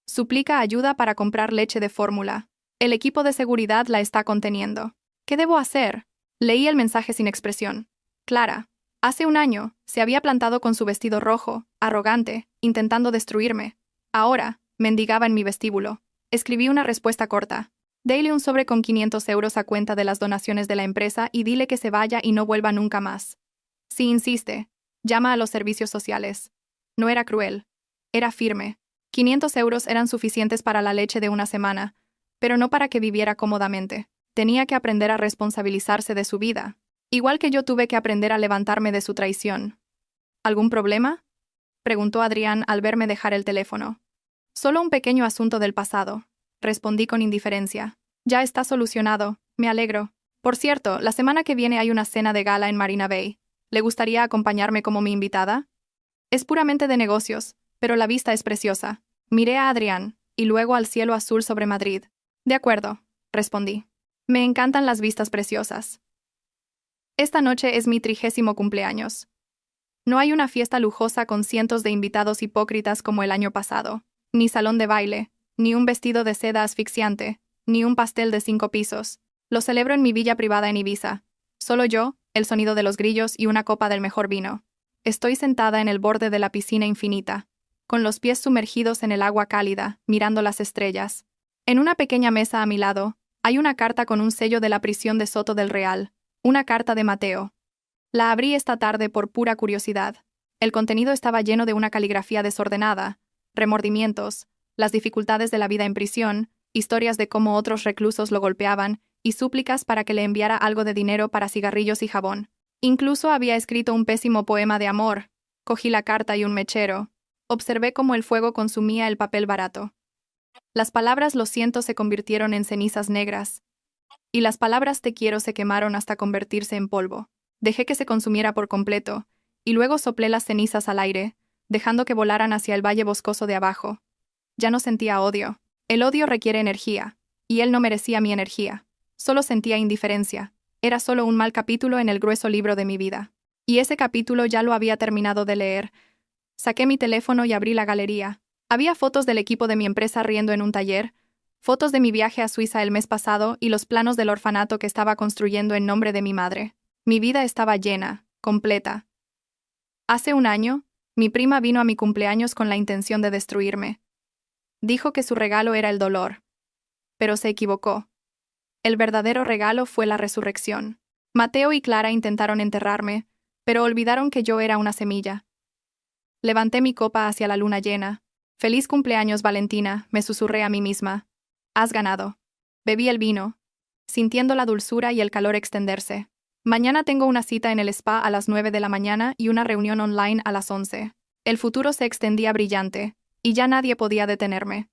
Suplica ayuda para comprar leche de fórmula. El equipo de seguridad la está conteniendo. ¿Qué debo hacer? Leí el mensaje sin expresión. Clara, hace un año, se había plantado con su vestido rojo, arrogante, intentando destruirme. Ahora, mendigaba en mi vestíbulo. Escribí una respuesta corta. Dale un sobre con 500 euros a cuenta de las donaciones de la empresa y dile que se vaya y no vuelva nunca más. Si insiste, llama a los servicios sociales. No era cruel. Era firme. 500 euros eran suficientes para la leche de una semana, pero no para que viviera cómodamente. Tenía que aprender a responsabilizarse de su vida, igual que yo tuve que aprender a levantarme de su traición. ¿Algún problema?, preguntó Adrián al verme dejar el teléfono. Solo un pequeño asunto del pasado, respondí con indiferencia. Ya está solucionado, me alegro. Por cierto, la semana que viene hay una cena de gala en Marina Bay. ¿Le gustaría acompañarme como mi invitada? Es puramente de negocios, pero la vista es preciosa. Miré a Adrián, y luego al cielo azul sobre Madrid. De acuerdo, respondí. Me encantan las vistas preciosas. Esta noche es mi 30º cumpleaños. No hay una fiesta lujosa con cientos de invitados hipócritas como el año pasado, ni salón de baile, ni un vestido de seda asfixiante, ni un pastel de 5 pisos. Lo celebro en mi villa privada en Ibiza. Solo yo, el sonido de los grillos y una copa del mejor vino. Estoy sentada en el borde de la piscina infinita, con los pies sumergidos en el agua cálida, mirando las estrellas. En una pequeña mesa a mi lado, hay una carta con un sello de la prisión de Soto del Real, una carta de Mateo. La abrí esta tarde por pura curiosidad. El contenido estaba lleno de una caligrafía desordenada, remordimientos, las dificultades de la vida en prisión, historias de cómo otros reclusos lo golpeaban y súplicas para que le enviara algo de dinero para cigarrillos y jabón. Incluso había escrito un pésimo poema de amor. Cogí la carta y un mechero. Observé cómo el fuego consumía el papel barato. Las palabras lo siento se convirtieron en cenizas negras. Y las palabras te quiero se quemaron hasta convertirse en polvo. Dejé que se consumiera por completo, y luego soplé las cenizas al aire, dejando que volaran hacia el valle boscoso de abajo. Ya no sentía odio. El odio requiere energía, y él no merecía mi energía. Solo sentía indiferencia. Era solo un mal capítulo en el grueso libro de mi vida. Y ese capítulo ya lo había terminado de leer. Saqué mi teléfono y abrí la galería. Había fotos del equipo de mi empresa riendo en un taller, fotos de mi viaje a Suiza el mes pasado y los planos del orfanato que estaba construyendo en nombre de mi madre. Mi vida estaba llena, completa. Hace un año, mi prima vino a mi cumpleaños con la intención de destruirme. Dijo que su regalo era el dolor. Pero se equivocó. El verdadero regalo fue la resurrección. Mateo y Clara intentaron enterrarme, pero olvidaron que yo era una semilla. Levanté mi copa hacia la luna llena. Feliz cumpleaños, Valentina, me susurré a mí misma. Has ganado. Bebí el vino, sintiendo la dulzura y el calor extenderse. Mañana tengo una cita en el spa a las 9 de la mañana y una reunión online a las 11. El futuro se extendía brillante, y ya nadie podía detenerme.